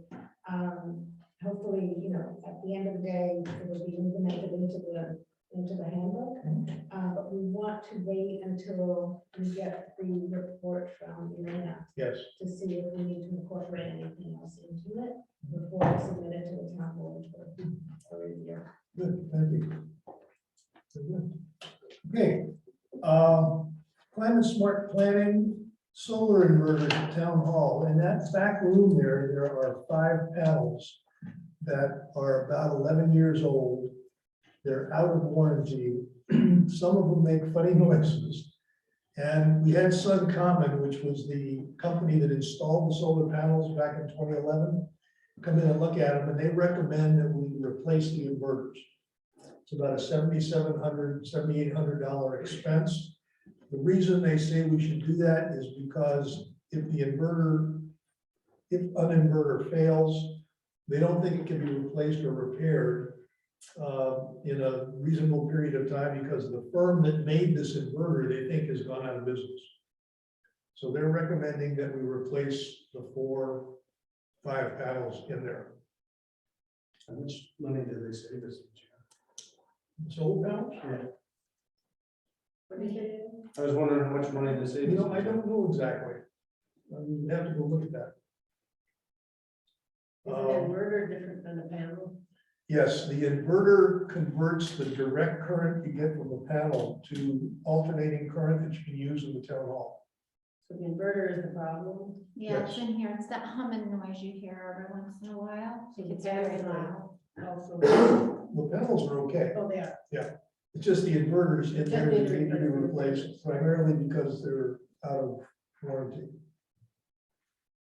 Hopefully, you know, at the end of the day, it will be implemented into the handbook. But we want to wait until we get the report from Elena Yes, to see if we need to incorporate anything else into it before we submit it to the town board for review. good, thank you. Very good. Okay, climate smart planning, solar inverters at town hall. In that back room there are 5 panels that are about 11 years old. They're out of warranty. Some of them make funny noises. And we had Sun Common, which was the company that installed the solar panels back in 2011, come in and look at them, and they recommend that we replace the inverters. It's about a $7,700, $7,800 expense. The reason they say we should do that is because if an inverter fails, they don't think it can be replaced or repaired in a reasonable period of time because the firm that made this inverter, they think has gone out of business. So they're recommending that we replace the 5 panels in there. How much money did they save us? Solar panels? Yeah, What did you say? I was wondering how much money they saved. You know, I don't know exactly. We have to go look at that. Is an inverter different than a panel? Yes, the inverter converts the direct current you get from the panel to alternating current that you can use in the town hall. So the inverter is the problem? Yeah, it's in here. It's that humming noise you hear every once in a while. So the It's very panels loud. are also, The panels are okay. oh, they are. It's just the inverters in there Just that need need to be replaced primarily because they're out of warranty.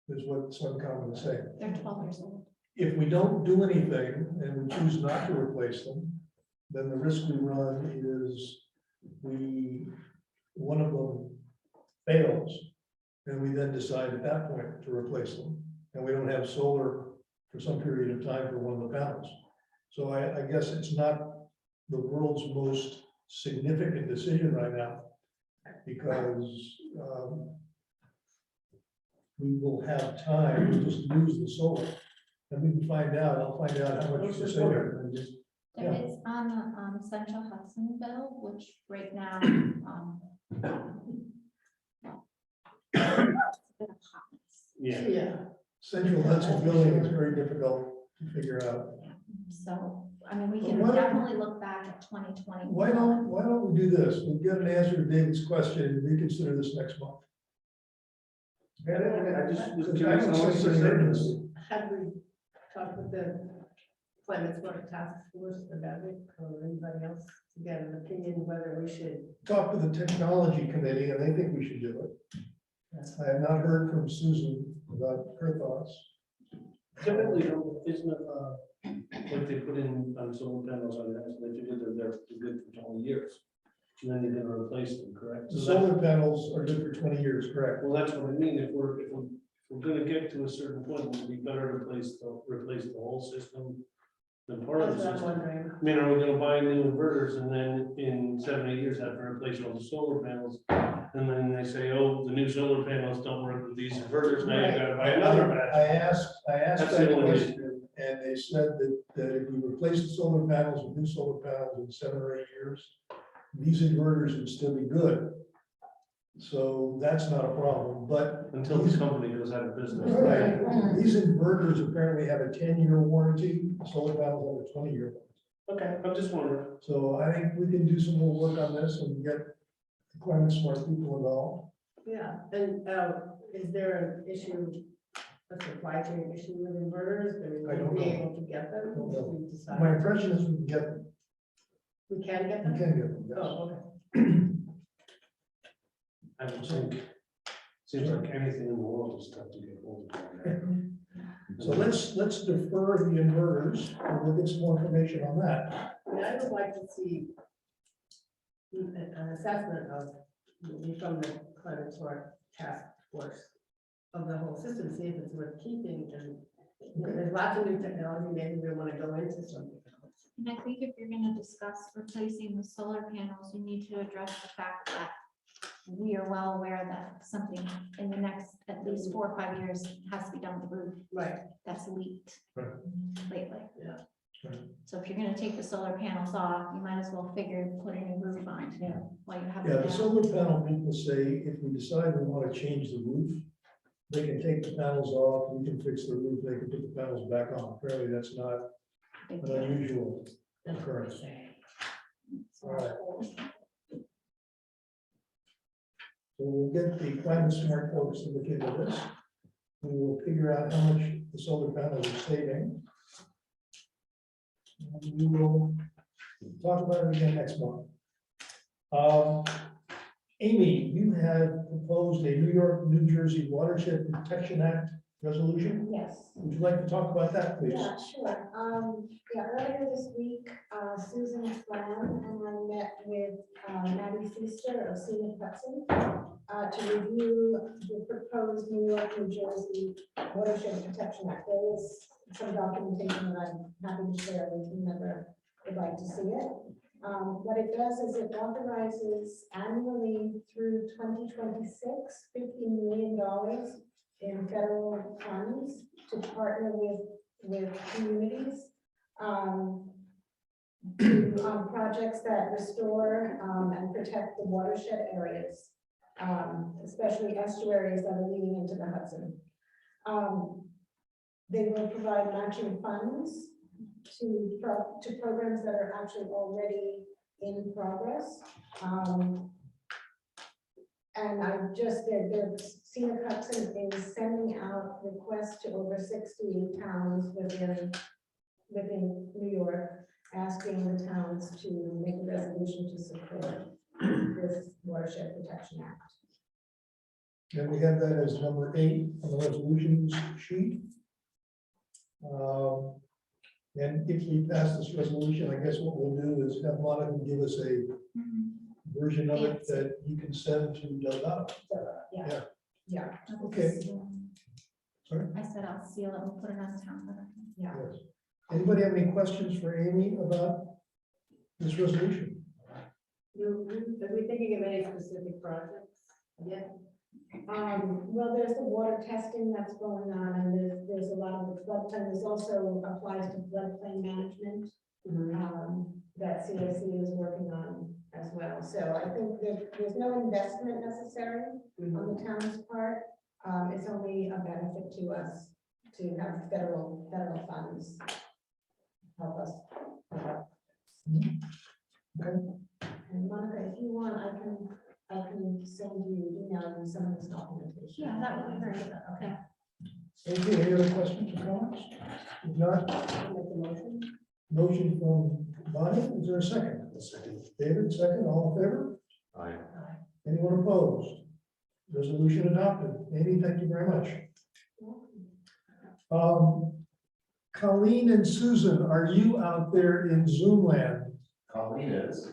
Is what Sun Common is saying. They're 12 years old. If we don't do anything and we choose not to replace them, then the risk we run is one of them fails. And we then decide at that point to replace them. And we don't have solar for some period of time for one of the panels. So I guess it's not the world's most significant decision right now. Because we will have time to just lose the solar. And we can find out, I'll find out how much to say there. And just- There Yeah. is on the Central Hudson bill, which right now, Yeah, Yeah. Central Hudson building is very difficult to figure out. so, I mean, we Well, can why don't- definitely look back at 2020. Why don't we do this? We'll get an answer to David's question and reconsider this next month. I just was Because I curious don't how much sense they any saved us. urgency. Have we talked with the climate smart task force about it or anybody else to get an opinion whether we should? Talk to the technology committee and they think we should do it. I have not heard from Susan about her thoughts. Typically, isn't it, like they put in on solar panels on that, that you did, they're good for 20 years. And then you're gonna replace them, correct? The So that- solar panels are good for 20 years, correct? Well, that's what I mean, if we're gonna get to a certain point, it'd be better to replace the whole system than part of the That's what I'm system. wondering. I mean, are we gonna buy new inverters and then in 7 or 8 years have to replace all the solar panels? And then they say, oh, the new solar panels don't work with these inverters, now you gotta buy another batch. I asked That's that the only question, and they said that if we replace the solar panels with new solar panels in 7 or 8 years, these inverters would still be good. So that's not a problem, but Until the company goes out of business. right, these inverters apparently have a 10-year warranty, solar panels have a 20-year. Okay, I'm just wondering. So I think we can do some more work on this and get the climate smart people involved. Yeah, and is there an issue, a supply chain issue with inverters? I don't Will we be know. able to get them? Don't know. We decide. My impression is we can get them, We can get we them? can get them, yes. Oh, okay. I would think, seems like anything in the world is tough to get hold of. So let's defer the inverters, and we'll get some more information on that. I mean, I would like to see an assessment of, maybe from the climate smart task force of the whole system, see if it's worth keeping, and you know, there's lots of new technology, maybe we want to go into something else. And I think if you're gonna discuss replacing the solar panels, you need to address the fact that we are well aware that something in the next at least 4 or 5 years has to be done with the roof Right, that's leaked Right. lately. yeah. Right. So if you're gonna take the solar panels off, you might as well figure putting a roof on. Yeah. While you have Yeah, it the down. solar panel people say if we decide we want to change the roof, they can take the panels off, we can fix the roof, they can put the panels back on. Apparently, that's not Big an deal. unusual That's what they occurrence. say. All right. So we'll get the climate smart folks to look into this. We will figure out how much the solar panels are saving. And we will talk about it again next month. Amy, you have proposed a New York, New Jersey Watershed Protection Act resolution. Yes, Would you like to talk about that, please? yeah, sure. Earlier this week, Susan Flam and I met with Maddie Feaster of Scenic Hudson to review the proposed New York, New Jersey Watershed Protection Act. There is some documentation that I'm happy to share with whomever would like to see it. What it does is it authorizes annually through 2026, $50 million in federal funds to partner with communities to projects that restore and protect the watershed areas, especially estuaries that are leading into the Hudson. They will provide matching funds to programs that are actually already in progress. And the Scenic Hudson is sending out requests to over 60 towns within New York, asking the towns to make a resolution to support this Watershed Protection Act. And we have that as number 8 on the resolutions sheet. And if we pass this resolution, I guess what we'll do is have Monica give us a version of it that you can send to Delgado. Yeah. Yeah, Okay. Sorry? I said I'll seal it and put it on town. yeah. Yes. Anybody have any questions for Amy about this resolution? Are we thinking of any specific projects? Yeah. Well, there's the water testing that's going on, and there's a lot of the floodplain. This also applies to floodplain management that CIC is working on as well. So I think there's no investment necessary on the town's part. It's only a benefit to us to have federal funds help us. Okay. And Monica, if you want, I can send you, email you some of this documentation. Yeah, that would be very good. Okay. Okay, any other questions or comments? If not, Make the motion. motion from Bonnie, is there a second? David, second, all in favor? Aye. Anyone opposed? Resolution adopted. Amy, thank you very much. Colleen and Susan, are you out there in Zoom land? Colleen is.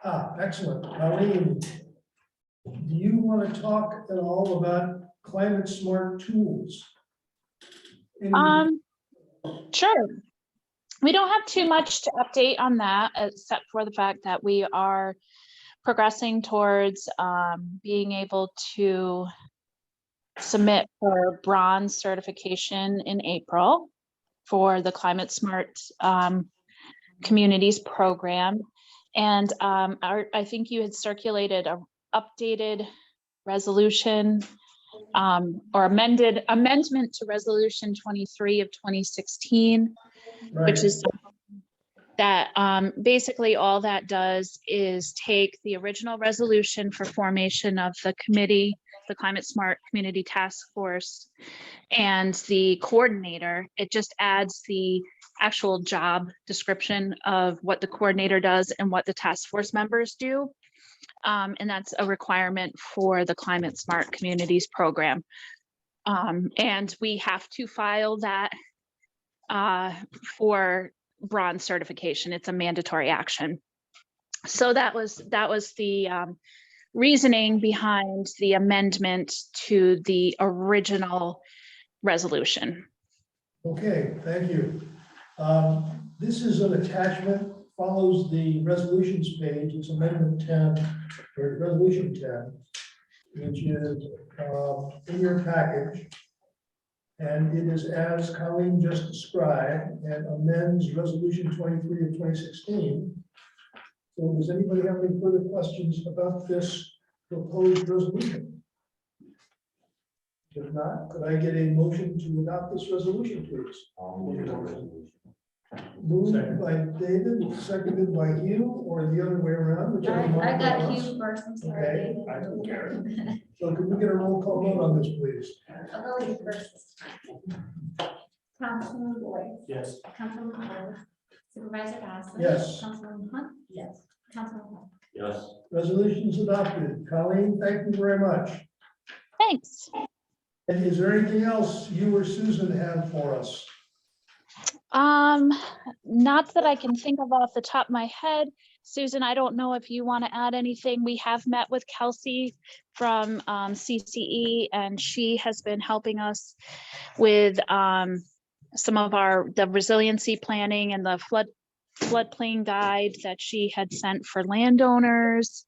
Ah, excellent. Colleen, do you want to talk at all about climate smart tools? Any- Sure. We don't have too much to update on that, except for the fact that we are progressing towards being able to submit for bronze certification in April for the Climate Smart Communities program. And I think you had circulated an updated resolution or amendment to resolution 23 of 2016, Right. which is that basically all that does is take the original resolution for formation of the committee, the Climate Smart Community Task Force, and the coordinator. It just adds the actual job description of what the coordinator does and what the task force members do. And that's a requirement for the Climate Smart Communities program. And we have to file that for bronze certification. It's a mandatory action. So that was the reasoning behind the amendment to the original resolution. Okay, thank you. This is an attachment, follows the resolutions page. It's amendment 10, or resolution 10, which is in your package. And it is as Colleen just described and amends resolution 23 of 2016. So does anybody have any further questions about this proposed resolution? If not, could I get a motion to adopt this resolution, please? I'll move the resolution. Moved by David, seconded by Hugh, or the other way around, whichever one. I got wants. Hugh first, I'm sorry, Okay, David. I don't care. So can we get a roll call vote on this, please? I'll go with first this time. Councilman Boyd, Yes. Councilman Ford, Supervisor Goslin. Yes. Councilman Hunt. Yes. Councilman Hunt. Yes. Resolution is adopted. Colleen, thank you very much. Thanks. And is there anything else you or Susan have for us? Not that I can think of off the top of my head. Susan, I don't know if you want to add anything. We have met with Kelsey from CCE, and she has been helping us with some of the resiliency planning and the floodplain guide that she had sent for landowners.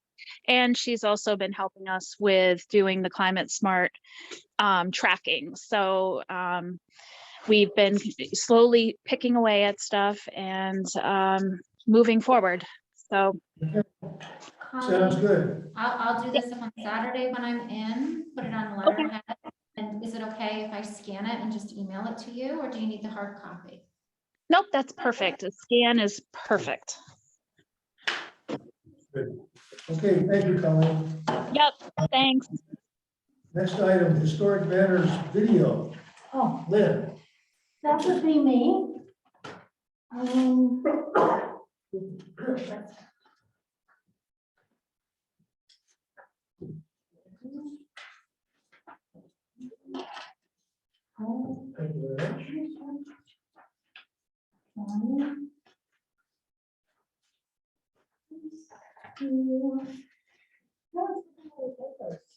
And she's also been helping us with doing the climate smart tracking. So we've been slowly picking away at stuff and moving forward. So Sounds good. I'll do this on Saturday when I'm in, put it on letterhead. And is it okay if I scan it and just email it to you, or do you need the hard copy? nope, that's perfect. A scan is perfect. Good. Okay, thank you, Colleen. Yep, thanks. Next item, historic banners video. Oh, Lynn. that would be me. Thank you very much.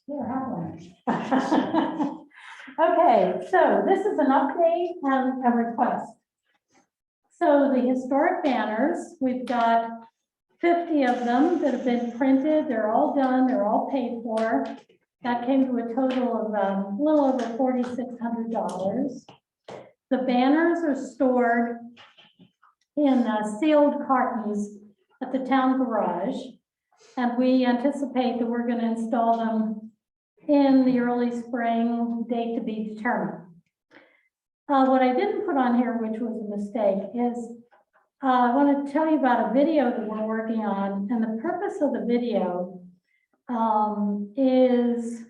Here, have one. Okay, so this is an update and a request. So the historic banners, we've got 50 of them that have been printed. They're all done. They're all paid for. That came to a total of a little over $4,600. The banners are stored in sealed cartons at the town garage. And we anticipate that we're going to install them in the early spring, date to be determined. What I didn't put on here, which was a mistake, is I want to tell you about a video that we're working on. And the purpose of the video is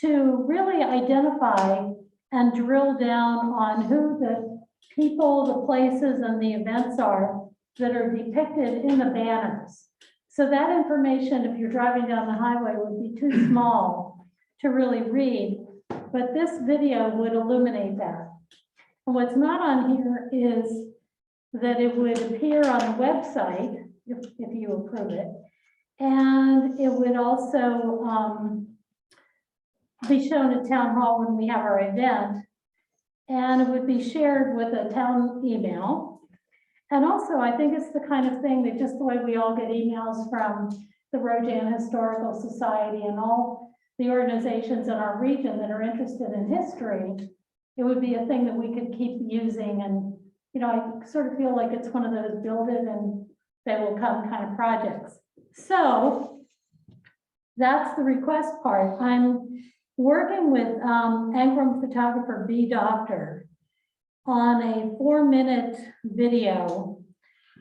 to really identify and drill down on who the people, the places, and the events are that are depicted in the banners. So that information, if you're driving down the highway, would be too small to really read, but this video would illuminate that. And what's not on here is that it would appear on the website, if you approve it, and it would also be shown at town hall when we have our event, and it would be shared with a town email. And also, I think it's the kind of thing that just the way we all get emails from the Rojan Historical Society and all the organizations in our region that are interested in history, it would be a thing that we could keep using. And, you know, I sort of feel like it's one of those build it and they will come kind of projects. So that's the request part. I'm working with Ankrum photographer B. Doctor on a 4-minute video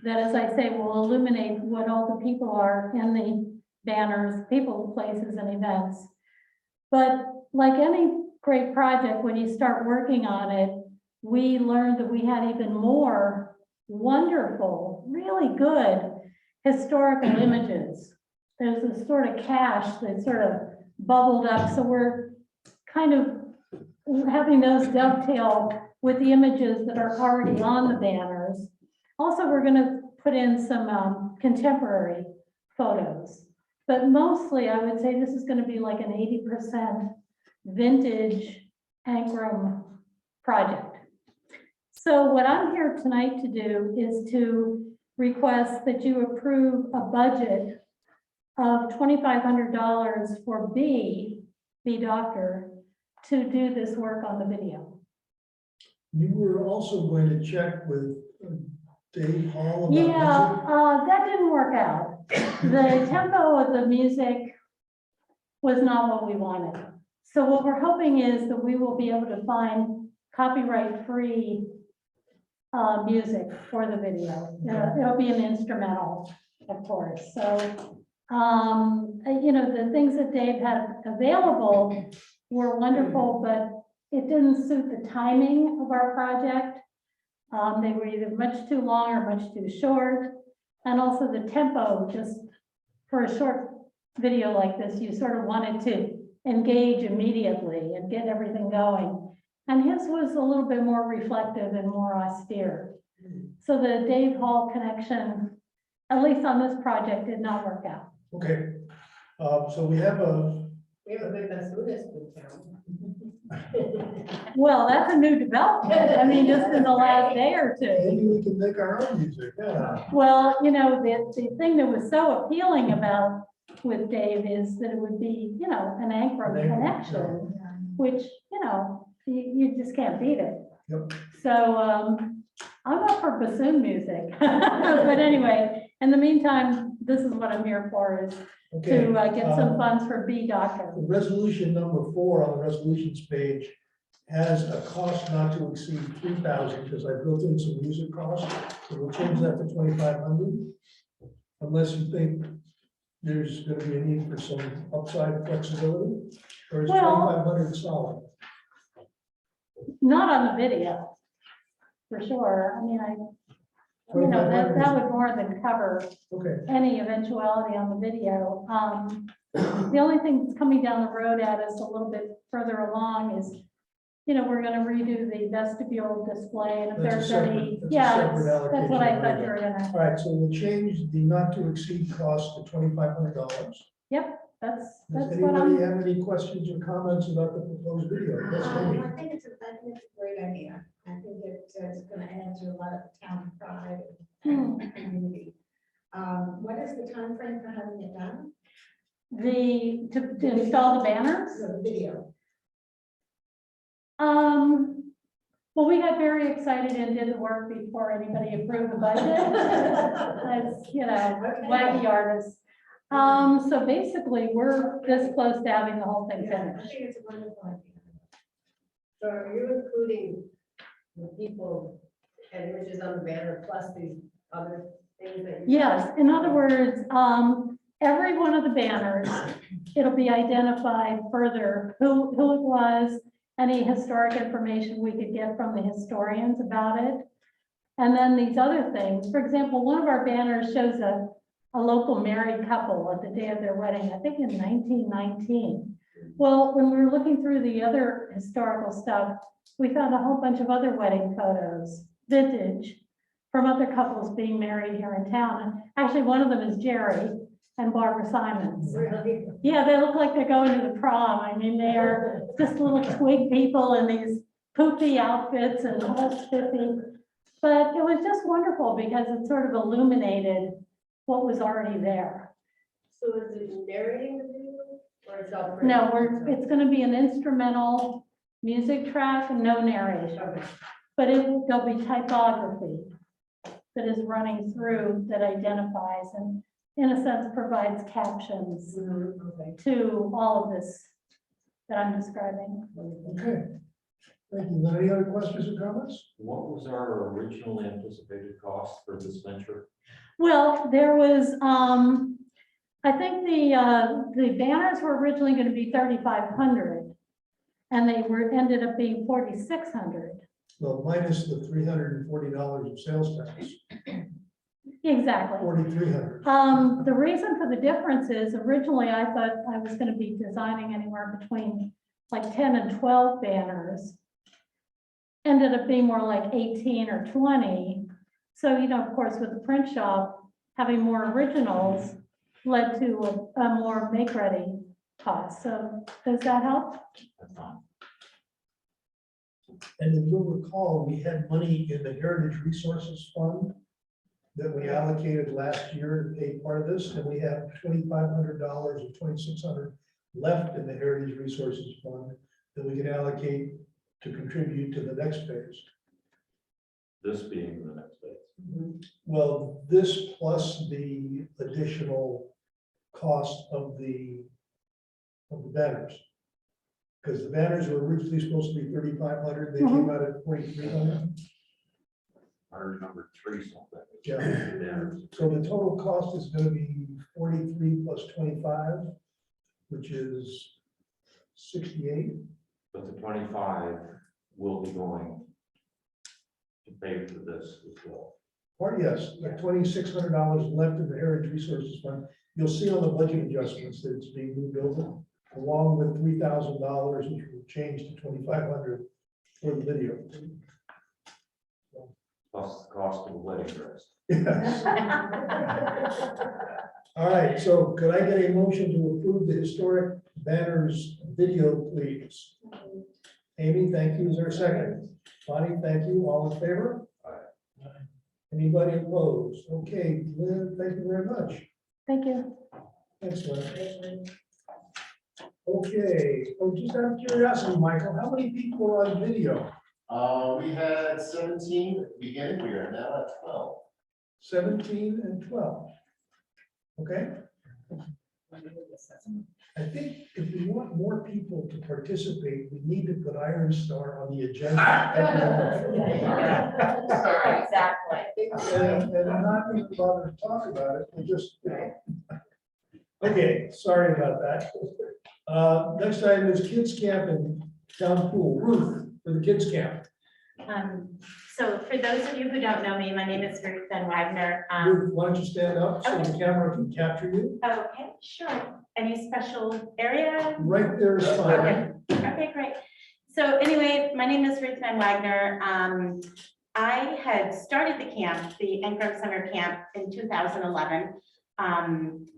that, as I say, will illuminate what all the people are in the banners, people, places, and events. But like any great project, when you start working on it, we learned that we had even more wonderful, really good historical images. There's a sort of cache that sort of bubbled up. So we're kind of having those dovetail with the images that are already on the banners. Also, we're going to put in some contemporary photos. But mostly, I would say this is going to be like an 80% vintage Ankrum project. So what I'm here tonight to do is to request that you approve a budget of $2,500 for B Doctor, to do this work on the video. You were also going to check with Dave Hall about Yeah, that didn't work out. The tempo of the music was not what we wanted. So what we're hoping is that we will be able to find copyright-free music for the video. It'll be an instrumental, of course. So, you know, the things that Dave had available were wonderful, but it didn't suit the timing of our project. They were either much too long or much too short. And also the tempo, just for a short video like this, you sort of wanted to engage immediately and get everything going. And his was a little bit more reflective and more austere. So the Dave Hall connection, at least on this project, did not work out. Okay, so we have a big bassoonist in town. Well, that's a new development. I mean, just in the last day or two. maybe we can make our own music, yeah. Well, you know, the thing that was so appealing about with Dave is that it would be, you know, an Ankrum connection, which, you know, you just can't beat it. Yep. So I'm up for bassoon music. But anyway, in the meantime, this is what I'm here for, is Okay. to get some funds for B Doctor. Resolution number 4 on the resolutions page has a cost not to exceed 3,000, because I built in some music costs. So we'll change that to 2,500. Unless you think there's going to be a need for some upside flexibility, or is Well- 2,500 solid? Not on the video, for sure. I mean, you know, that would more than cover Okay, any eventuality on the video. The only thing that's coming down the road at us a little bit further along is, you know, we're gonna redo the vestibule display, and if That's a there's separate- any, that's a yeah, separate that's what I allocation thought you were later. gonna, all right, so we'll change the not to exceed cost to $2,500. yep, that's Does what anybody I'm, have any questions or comments about the proposed video? Yes, Amy? I think it's a great idea. I think it's going to add to a lot of town pride and community. What is the time frame for having it done? to install the banners. The video. Well, we got very excited and did the work before anybody approved the budget. As, you know, wacky artists. So basically, we're this close to having the whole thing Yeah, I finished. think it's a wonderful idea. So are you including the people and images on the banner plus these other things that you? Yes, in other words, every one of the banners, it'll be identified further who it was, any historic information we could get from the historians about it. And then these other things, for example, one of our banners shows a local married couple at the day of their wedding, I think in 1919. Well, when we were looking through the other historical stuff, we found a whole bunch of other wedding photos, vintage, from other couples being married here in town. And actually, one of them is Jerry and Barbara Simons. Really? Yeah, they look like they're going to the prom. I mean, they are just little twig people in these poofy outfits and all spiffy. But it was just wonderful because it sort of illuminated what was already there. So is it narrating the video or it's all? No, it's going to be an instrumental music track and no narration. Okay. But there'll be typography that is running through that identifies. And in a sense, provides captions Okay. to all of this that I'm describing. Okay. Thank you. Any other questions or comments? What was our original anticipated cost for this venture? Well, there was, I think the banners were originally going to be 3,500, and they ended up being 4,600. Well, minus the $340 of sales tax, Exactly. 4,300. The reason for the difference is originally I thought I was going to be designing anywhere between like 10 and 12 banners. Ended up being more like 18 or 20. So, you know, of course, with the print shop, having more originals led to a more make-ready cost. So does that help? That's fine. And if you'll recall, we had money in the Heritage Resources Fund that we allocated last year to pay part of this, and we have $2,500 or $2,600 left in the Heritage Resources Fund that we can allocate to contribute to the next phase. This being the next phase. Well, this plus the additional cost of the banners. Because the banners were originally supposed to be 3,500, they came out at 4,300. I remember three something. Yeah. Banners. So the total cost is gonna be 43 plus 25, which is 68. But the 25 will be going to pay for this as well. Or yes, the $2,600 left in the Heritage Resources Fund. You'll see on the budget adjustments that it's being moved over, along with $3,000, which will change to 2,500 for the video. Plus the cost of the wedding dress. Yes. All right, so could I get a motion to approve the historic banners video, please? Amy, thank you. Is there a second? Bonnie, thank you. All in favor? Aye. Anybody opposed? Okay, Lynn, thank you very much. Thank you. Thanks, Lynn. Okay, oh, just out of curiosity, Michael, how many people are on video? We had 17 at the beginning, we are now at 12. 17 and 12. Okay? I think if we want more people to participate, we need to put Iron Star on the agenda. Exactly. And I'm not going to bother to talk about it, we'll just, Okay, sorry about that. Next item is kids camp and town pool. Ruth, for the kids camp. So for those of you who don't know me, my name is Ruth Van Wagner. Ruth, why don't you stand up so the camera can capture you? Okay, sure. Any special area? Right there is fine. Okay, great. So anyway, my name is Ruth Van Wagner. I had started the camp, the Ankrum Summer Camp, in 2011.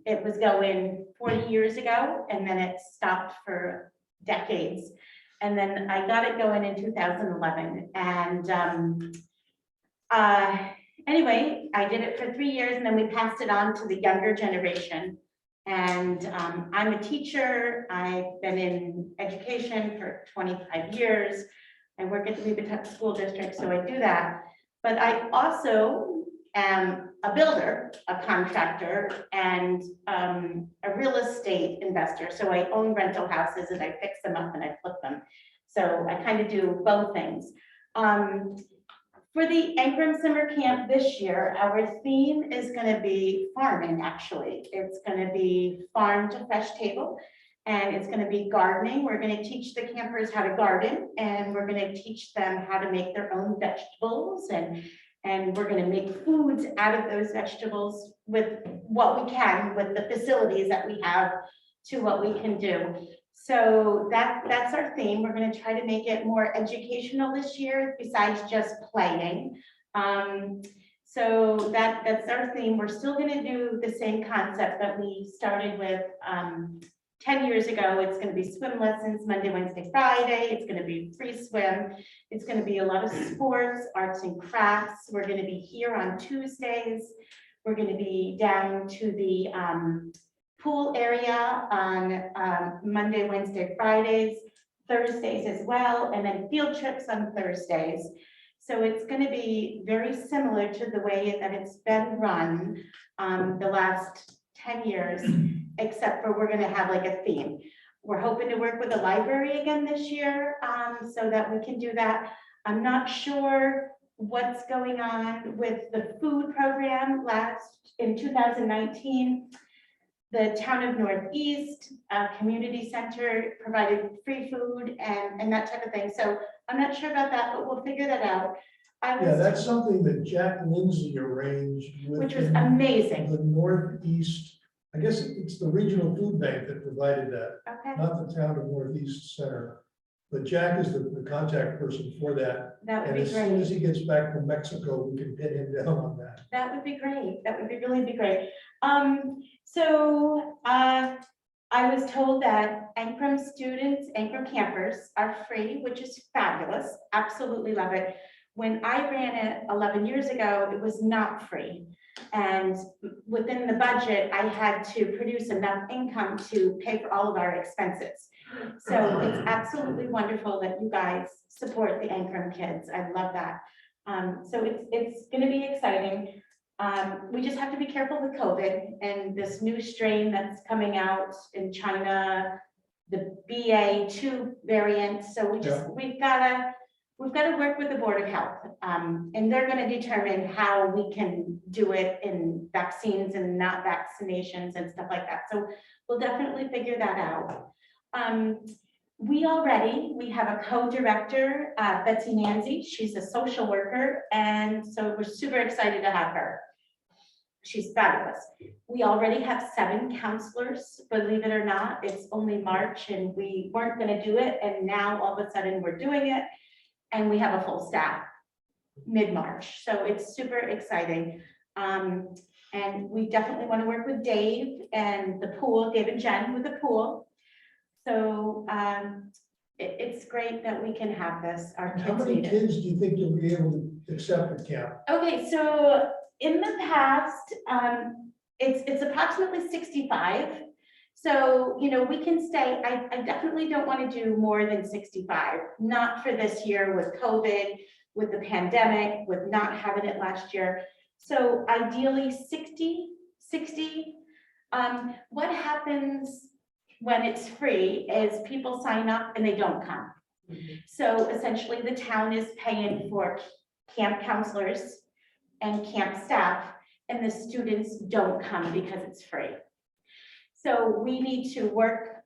It was going 40 years ago, and then it stopped for decades. And then I got it going in 2011. And anyway, I did it for 3 years, and then we passed it on to the younger generation. And I'm a teacher. I've been in education for 25 years. I work at the Weebatuck School District, so I do that. But I also am a builder, a contractor, and a real estate investor. So I own rental houses and I fix them up and I flip them. So I kind of do both things. For the Ankrum Summer Camp this year, our theme is going to be farming, actually. It's going to be farm to fresh table, and it's going to be gardening. We're going to teach the campers how to garden, and we're going to teach them how to make their own vegetables, and we're going to make foods out of those vegetables with what we can, with the facilities that we have to what we can do. So that's our theme. We're going to try to make it more educational this year, besides just playing. So that's our theme. We're still going to do the same concept that we started with 10 years ago. It's going to be swim lessons Monday, Wednesday, Friday. It's going to be free swim. It's going to be a lot of sports, arts and crafts. We're going to be here on Tuesdays. We're going to be down to the pool area on Monday, Wednesday, Fridays, Thursdays as well, and then field trips on Thursdays. So it's going to be very similar to the way that it's been run the last 10 years, except for we're gonna have like a theme. We're hoping to work with the library again this year, so that we can do that. I'm not sure what's going on with the food program. In 2019, the town of Northeast Community Center provided free food and that type of thing. So I'm not sure about that, but we'll figure that out. Yeah, that's something that Jack Lindsay arranged with. Which was amazing. The Northeast, I guess it's the regional food bank that provided that, Okay, not the town of Northeast Center. But Jack is the contact person for that. that would And be as soon as great. he gets back from Mexico, we can pin him down on that. That would be great. That would be really be great. I was told that Ancrum students, Ancrum campers are free, which is fabulous. Absolutely love it. When I ran it 11 years ago, it was not free. And within the budget, I had to produce enough income to pay for all of our expenses. So it's absolutely wonderful that you guys support the Ancrum kids. I love that. So it's going to be exciting. We just have to be careful with COVID and this new strain that's coming out in China, the BA.2 variant. So we've got to work with the Board of Health, and they're going to determine how we can do it in vaccines and not vaccinations and stuff like that. So we'll definitely figure that out. We have a co-director, Betsy Nancy. She's a social worker, and so we're super excited to have her. She's fabulous. We already have 7 counselors, believe it or not. It's only March and we weren't going to do it, and now all of a sudden we're doing it, and we have a full staff mid-March. So it's super exciting. And we definitely want to work with Dave and the pool, Dave and Jen with the pool. So it's great that we can have this. Our How kids many need it. kids do you think you'll be able to accept at camp? Okay, so in the past, it's approximately 65. So, we can stay, I definitely don't want to do more than 65, not for this year with COVID, with the pandemic, with not having it last year. So ideally 60. What happens when it's free is people sign up and they don't come. So essentially the town is paying for camp counselors and camp staff, and the students don't come because it's free. So we need to work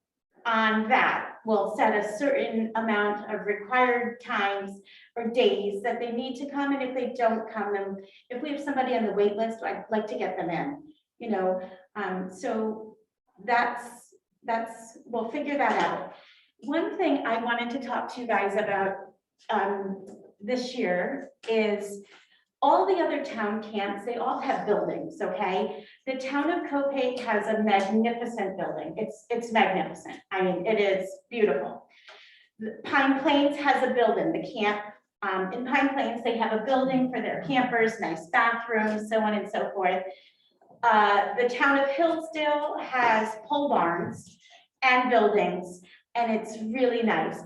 on that. We'll set a certain amount of required times or days that they need to come, and if they don't come, then if we have somebody on the wait list, I'd like to get them in, so we'll figure that out. One thing I wanted to talk to you guys about this year is all the other town camps, they all have buildings, okay? The town of Copake has a magnificent building. It's magnificent. I mean, it is beautiful. Pine Plains has a building, the camp in Pine Plains, they have a building for their campers, nice bathrooms, so on and so forth. The town of Hillsdale has pole barns and buildings, and it's really nice.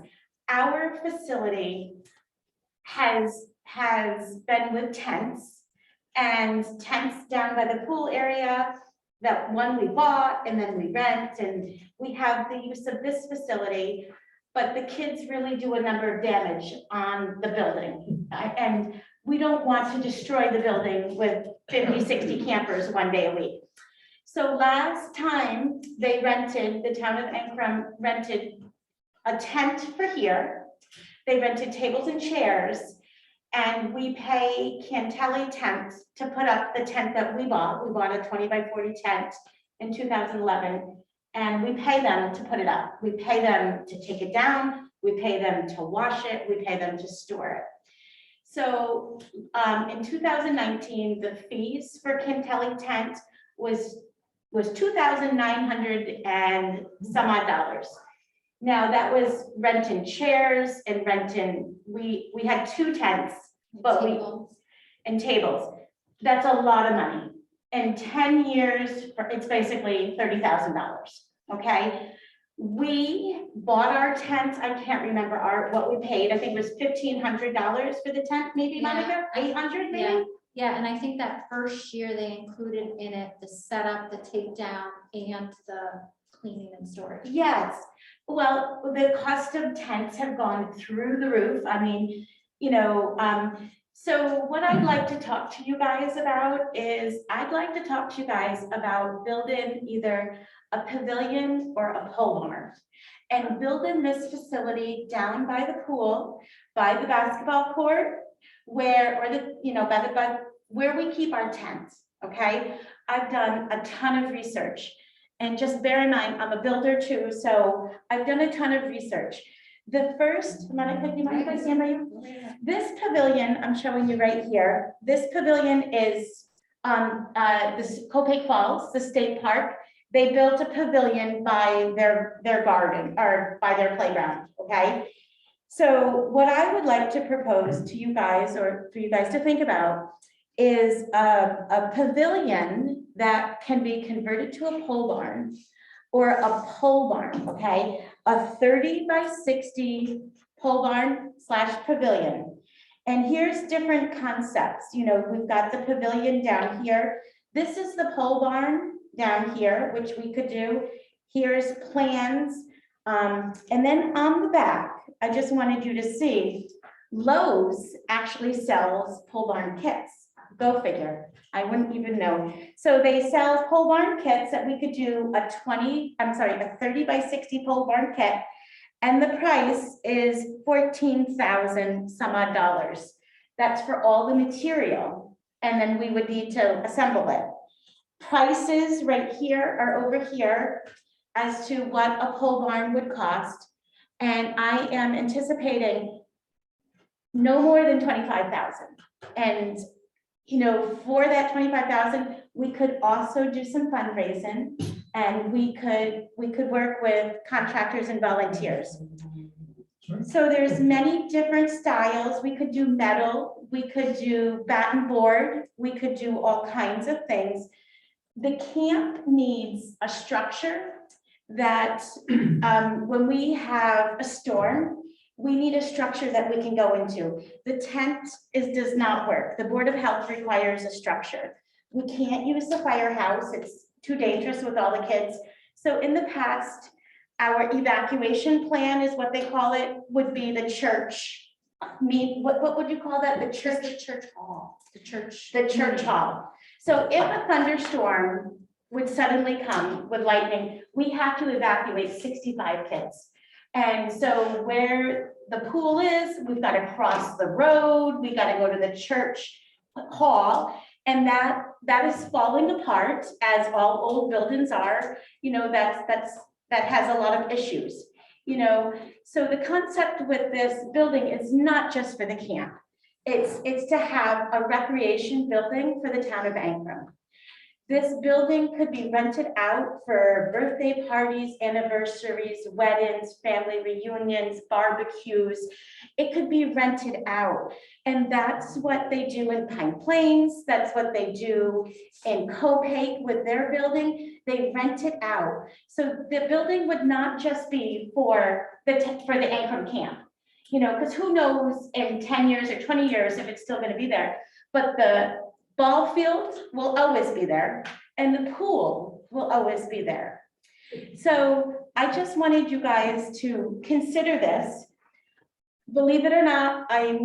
Our facility has been with tents, and tents down by the pool area, that one we bought and then we rent, and we have the use of this facility, but the kids really do a number of damage on the building. And we don't want to destroy the building with 50, 60 campers one day a week. So last time the town of Ancrum rented a tent for here. They rented tables and chairs, and we pay Cantelli Tent to put up the tent that we bought. We bought a 20 by 40 tent in 2011, and we pay them to put it up. We pay them to take it down. We pay them to wash it. We pay them to store it. So in 2019, the fees for Cantelli Tent was $2,900 and some odd dollars. Now that was renting chairs and renting, we had 2 tents, but and tables. That's a lot of money. In 10 years, it's basically $30,000, okay? We bought our tent, I can't remember what we paid. I think it was $1,500 for the tent, maybe, Monica? 800 maybe? Yeah, and I think that first year they included in it the setup, the takedown, and the cleaning and storage. Yes, well, the cost of tents have gone through the roof. I mean, you know, so what I'd like to talk to you guys about is, I'd like to talk to you guys about building either a pavilion or a pole barn. And building this facility down by the pool, by the basketball court, where, or the, you know, by where we keep our tents, okay? I've done a ton of research. And just bear in mind, I'm a builder too, so I've done a ton of research. The first, you mind if I stand by you? This pavilion I'm showing you right here, this pavilion is on this Copake Falls, the state park. They built a pavilion by their garden or by their playground, okay? So what I would like to propose to you guys, or for you guys to think about, is a pavilion that can be converted to a pole barn, or a pole barn, okay? A 30 by 60 pole barn / pavilion. And here's different concepts. You know, we've got the pavilion down here. This is the pole barn down here, which we could do. Here's plans. And then on the back, I just wanted you to see, Lowe's actually sells pole barn kits. Go figure, I wouldn't even know. So they sell pole barn kits that we could do a 30 by 60 pole barn kit. And the price is $14,000 some odd dollars. That's for all the material. And then we would need to assemble it. Prices right here are over here as to what a pole barn would cost. And I am anticipating no more than 25,000. And you know, for that 25,000, we could also do some fundraising, and we could work with contractors and volunteers. So there's many different styles. We could do metal, we could do batten board, we could do all kinds of things. The camp needs a structure that when we have a storm, we need a structure that we can go into. The tent does not work. The Board of Health requires a structure. We can't use the firehouse. It's too dangerous with all the kids. So in the past, our evacuation plan is what they call it, would be the church. What would you call that? The church? The church hall. The church hall. So if a thunderstorm would suddenly come with lightning, we have to evacuate 65 kids. And so where the pool is, we've got to cross the road, we got to go to the church hall, and that is falling apart, as all old buildings are. You know, that has a lot of issues. You know, so the concept with this building is not just for the camp. It's to have a recreation building for the town of Ancram. This building could be rented out for birthday parties, anniversaries, weddings, family reunions, barbecues. It could be rented out. And that's what they do in Pine Plains. That's what they do in Copake with their building. They rent it out. So the building would not just be for the Ancram camp, you know, because who knows in 10 years or 20 years if it's still going to be there. But the ball field will always be there, and the pool will always be there. So I just wanted you guys to consider this. Believe it or not, I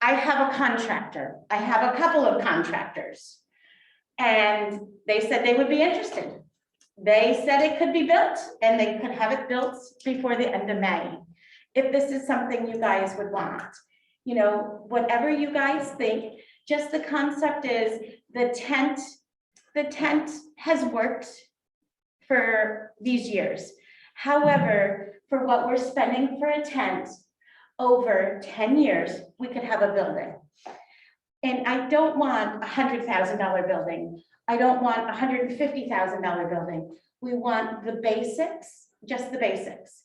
have a contractor. I have a couple of contractors, and they said they would be interested. They said it could be built, and they could have it built before the end of May, if this is something you guys would want. You know, whatever you guys think. Just the concept is the tent has worked for these years. However, for what we're spending for a tent over 10 years, we could have a building. And I don't want a $100,000 building. I don't want a $150,000 building. We want the basics, just the basics.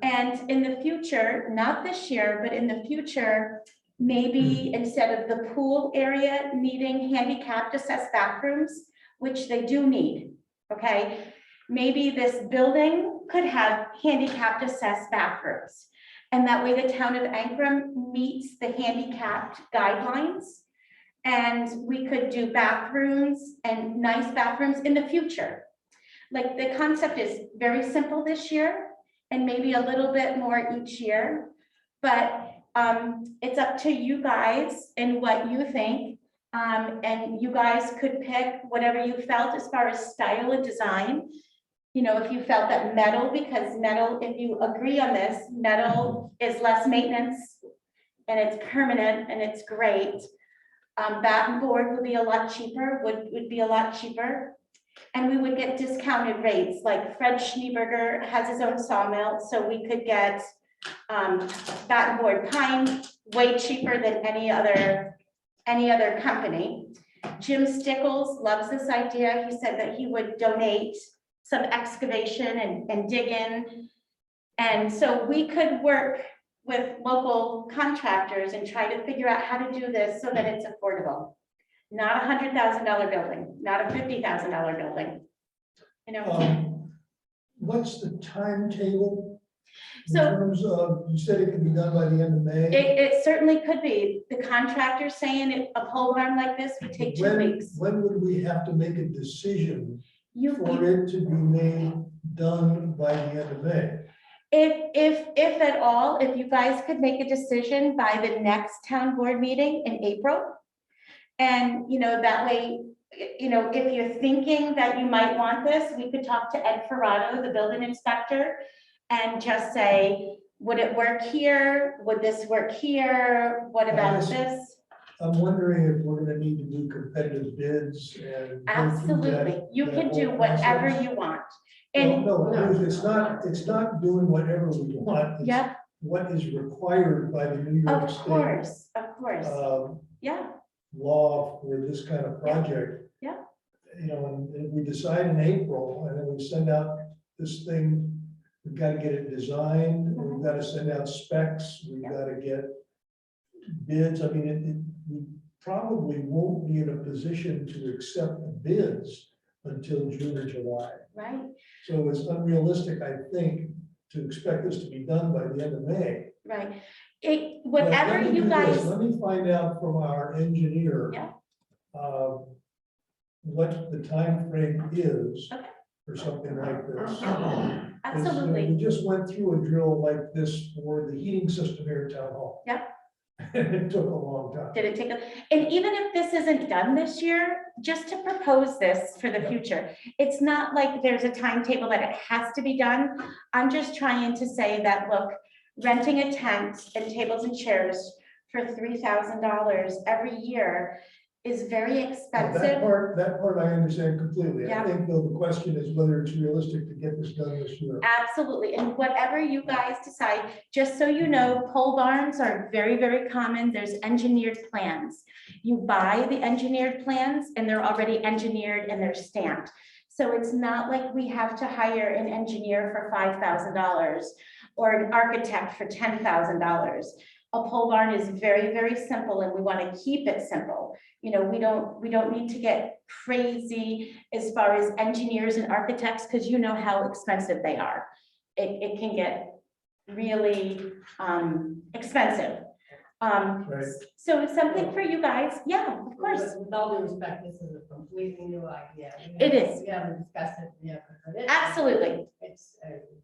And in the future, not this year, but in the future, maybe instead of the pool area needing handicapped access bathrooms, which they do need, okay? Maybe this building could have handicapped access bathrooms. And that way the town of Ancram meets the handicapped guidelines. And we could do bathrooms and nice bathrooms in the future. Like the concept is very simple this year and maybe a little bit more each year. But it's up to you guys and what you think. And you guys could pick whatever you felt as far as style and design. You know, if you felt that metal, because metal, if you agree on this, metal is less maintenance and it's permanent and it's great. Batten board would be a lot cheaper, would be a lot cheaper. And we would get discounted rates, like Fred Schneeberger has his own sawmill, so we could get batten board pine way cheaper than any other company. Jim Stickles loves this idea. He said that he would donate some excavation and dig in. And so we could work with local contractors and try to figure out how to do this so that it's affordable. Not $100,000 building, not a $50,000 building. You know, What's the timetable? In So- terms of, you said it could be done by the end of May. it certainly could be. The contractor saying a pole barn like this would take 2 When- weeks. When would we have to make a decision You, for it to be made done by the end of May? if at all, if you guys could make a decision by the next town board meeting in April. And, you know, that way, you know, if you're thinking that you might want this, we could talk to Ed Ferrato, the building inspector, and just say, would it work here? Would this work here? What about Yes. this? I'm wondering if we're gonna need to do competitive bids and. go through Absolutely. that- You that can do whole whatever process. you want. Well, And, no, it's not doing whatever we want. It's yeah, what is required by the New York of State of course. Yeah, law for this kind of project. Yeah. You know, and we decide in April, and then we send out this thing, we've got to get it designed, we've got to send out specs, we've Yeah. got to get bids. I mean, we probably won't be in a position to accept the bids until June or July. right. So it's unrealistic, I think, to expect this to be done by the end of May. Right. But Whatever let me you do this. guys, Let me find out from our engineer. Yeah. What the time frame is Okay. for something like this. 'Cause, absolutely. We just went through a drill like this for the heating system here at Town Hall. Yep. And it took a long time. Did it take and even if this isn't done this year, just to propose this for the Yeah. future, it's not like there's a timetable that it has to be done. I'm just trying to say that, look, renting a tent and tables and chairs for $3,000 every year is very Now, expensive. That part I understand completely. Yeah. I think though the question is whether it's realistic to get this done this year. Absolutely, and whatever you guys decide, just so you know, pole barns are very, very common. There's engineered plans. You buy the engineered plans and they're already engineered and they're stamped. So it's not like we have to hire an engineer for $5,000 or an architect for $10,000. A pole barn is very, very simple and we want to keep it simple. You know, we don't need to get crazy as far as engineers and architects, because you know how expensive they are. It can get really expensive. Right. So it's something for you guys. Yeah, of course. With all due respect, this is a completely new idea. It is. We haven't discussed it, we haven't heard it. Absolutely. It's,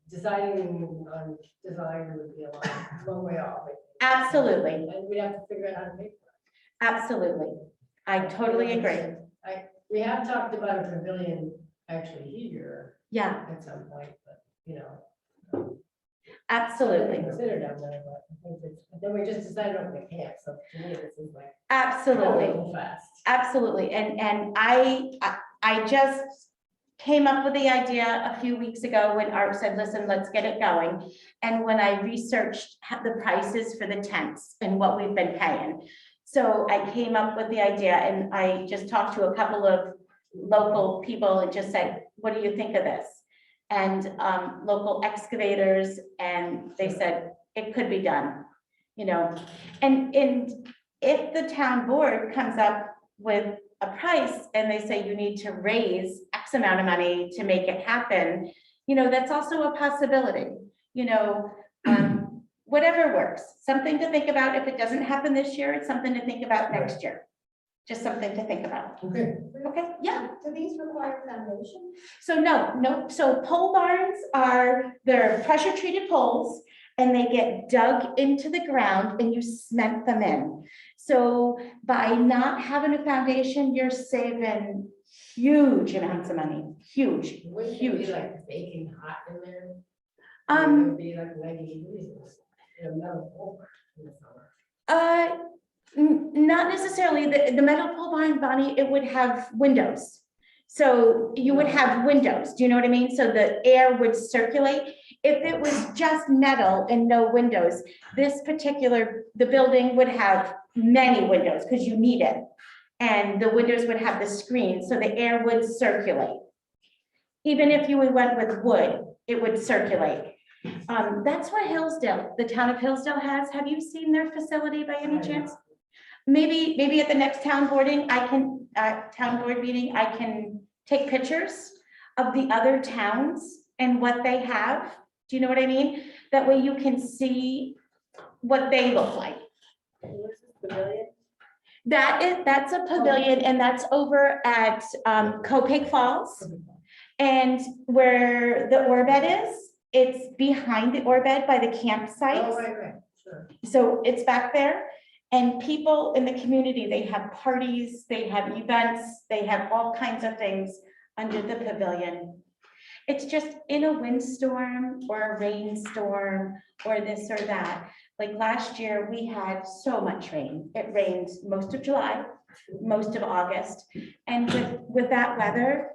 deciding on design would be a long way off. Absolutely. And we'd have to figure out how to pay for it. Absolutely. I totally agree. We have talked about a pavilion actually here Yeah, at some point, but, you know. absolutely. Consider down there, but I think it's, then we just decided on the camp, so to me, this is like. Absolutely. a little fast. Absolutely. And I just came up with the idea a few weeks ago when Art said, listen, let's get it going. And when I researched the prices for the tents and what we've been paying. So I came up with the idea and I just talked to a couple of local people and just said, what do you think of this? And local excavators, and they said, it could be done, you know. And if the town board comes up with a price and they say you need to raise X amount of money to make it happen, you know, that's also a possibility, you know, whatever works, something to think about. If it doesn't happen this year, it's something to think about next year. Just something to think about. Okay, Okay, yeah. Do these require foundation? So no, so pole barns they're pressure treated poles and they get dug into the ground and you cement them in. So by not having a foundation, you're saving huge amounts of money, huge, Wouldn't it huge. be like baking hot in there? It Um, would be like 90 degrees in a metal over in the summer. not necessarily, the metal pole barn, Bonnie, it would have windows. So you would have windows, do you know what I mean? So the air would circulate. If it was just metal and no windows, the building would have many windows because you need it. And the windows would have the screen, so the air would circulate. Even if you went with wood, it would circulate. That's what Hillsdale, the town of Hillsdale has. Have you seen their facility by any chance? Maybe at the next town board meeting, I can take pictures of the other towns and what they have. Do you know what I mean? That way you can see what they look like. Where's this pavilion? That's a pavilion and that's over at Copake Falls. And where the Orbed is, it's behind the Orbed by the campsite. Oh, right, sure. So it's back there and people in the community, they have parties, they have events, they have all kinds of things under the pavilion. It's just in a windstorm or a rainstorm or this or that. Like last year, we had so much rain. It rained most of July, most of August. And with that weather,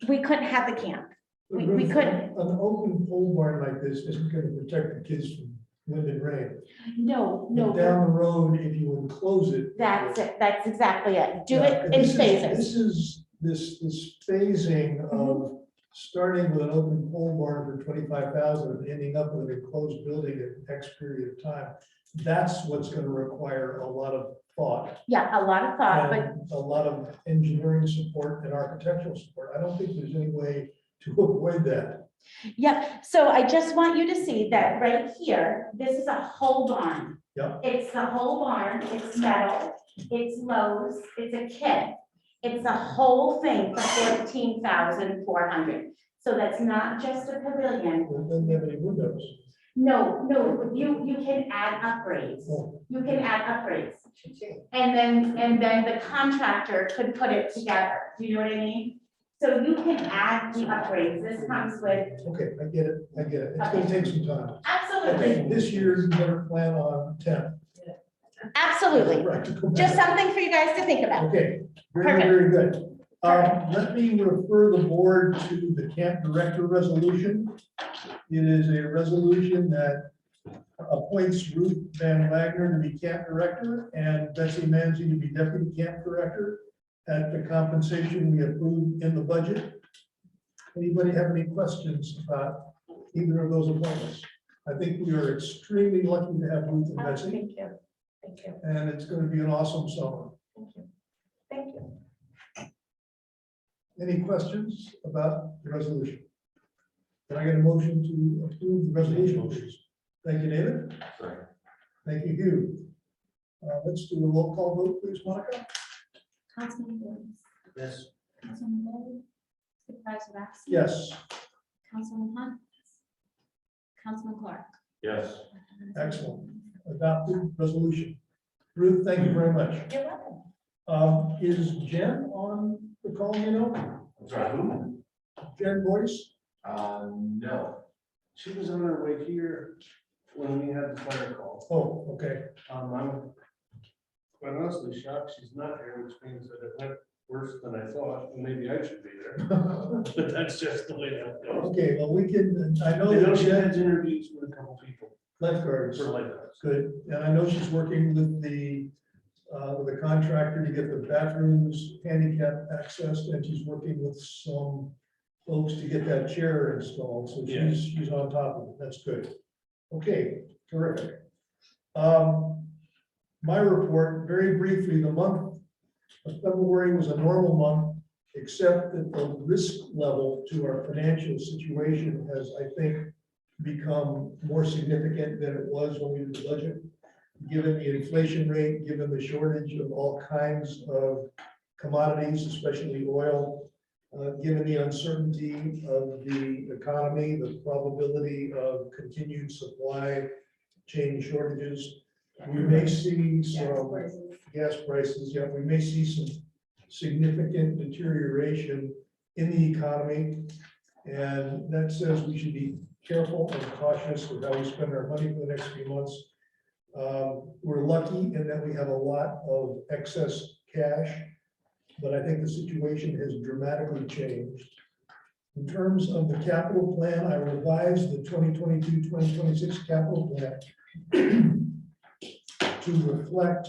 we couldn't have the camp. We couldn't. An open pole barn like this isn't going to protect the kids from wind and rain. No, But down the road, if you enclose it. That's it. That's exactly it. Do Yeah, it in phases. This phasing of starting with an open pole barn for 25,000 and ending up with an enclosed building at X period of time. That's what's going to require a lot of thought. Yeah, a lot of thought, but And a lot of engineering support and architectural support. I don't think there's any way to avoid that. yep. So I just want you to see that right here, this is a whole barn. Yep. It's the whole barn, it's metal, it's Lowe's, it's a kit. It's the whole thing for 14,400. So that's not just a pavilion. It doesn't have any windows. No, you can add upgrades. Oh, You can add upgrades. And then the contractor could put it together. Do you know what I mean? So you can add the upgrades. This comes with, okay, I get it. It's going to take some time. absolutely, Okay, this year you better plan on 10. absolutely. Right, to go back. Just something for you guys to think about. Okay, very good. Let me refer the board to the camp director resolution. It is a resolution that appoints Ruth Van Wagner to be camp director and Betsy Manzi to be deputy camp director at the compensation we approved in the budget. Anybody have any questions about either of those appointments? I think we are extremely lucky to have Ruth and Betsy, Thank you. Thank you. and it's going to be an awesome summer. Thank you. Thank you. Any questions about the resolution? Can I get a motion to approve the resolution, please? Thank you, David. Sorry. Thank you, Hugh. Let's do a roll call vote, please, Monica. Councilman Williams. Yes. Councilman Lee. Supervisor Maxison. Yes, Councilman Hunt. Councilman Clark. Yes. excellent. Adopted resolution. Ruth, thank you very much. You're welcome. Is Jen on the call, you know? I'm sorry, who? Jen Boyce? No. She was on her way here when we had the fire call. Oh, okay. I'm quite honestly shocked she's not here, which means that it went worse than I thought, and maybe I should be there. But that's just the way that goes. Okay, well, we can, I know I know that she Jen, has interviews with a couple people lifeguards, for lifeguards. good. And I know she's working with the contractor to get the bathrooms handicap accessed, and she's working with some folks to get that chair installed, so Yeah. she's on top of it, that's good. Okay, terrific. My report, very briefly, the month of February was a normal month, except that the risk level to our financial situation has, I think, become more significant than it was when we did the budget. given the inflation rate, given the shortage of all kinds of commodities, especially oil, given the uncertainty of the economy, the probability of continued supply chain shortages, we may see some gas prices, yeah, we may see some significant deterioration in the economy. And that says we should be careful and cautious with how we spend our money for the next few months. We're lucky in that we have a lot of excess cash, but I think the situation has dramatically changed. In terms of the capital plan, I revised the 2022-2026 capital plan to reflect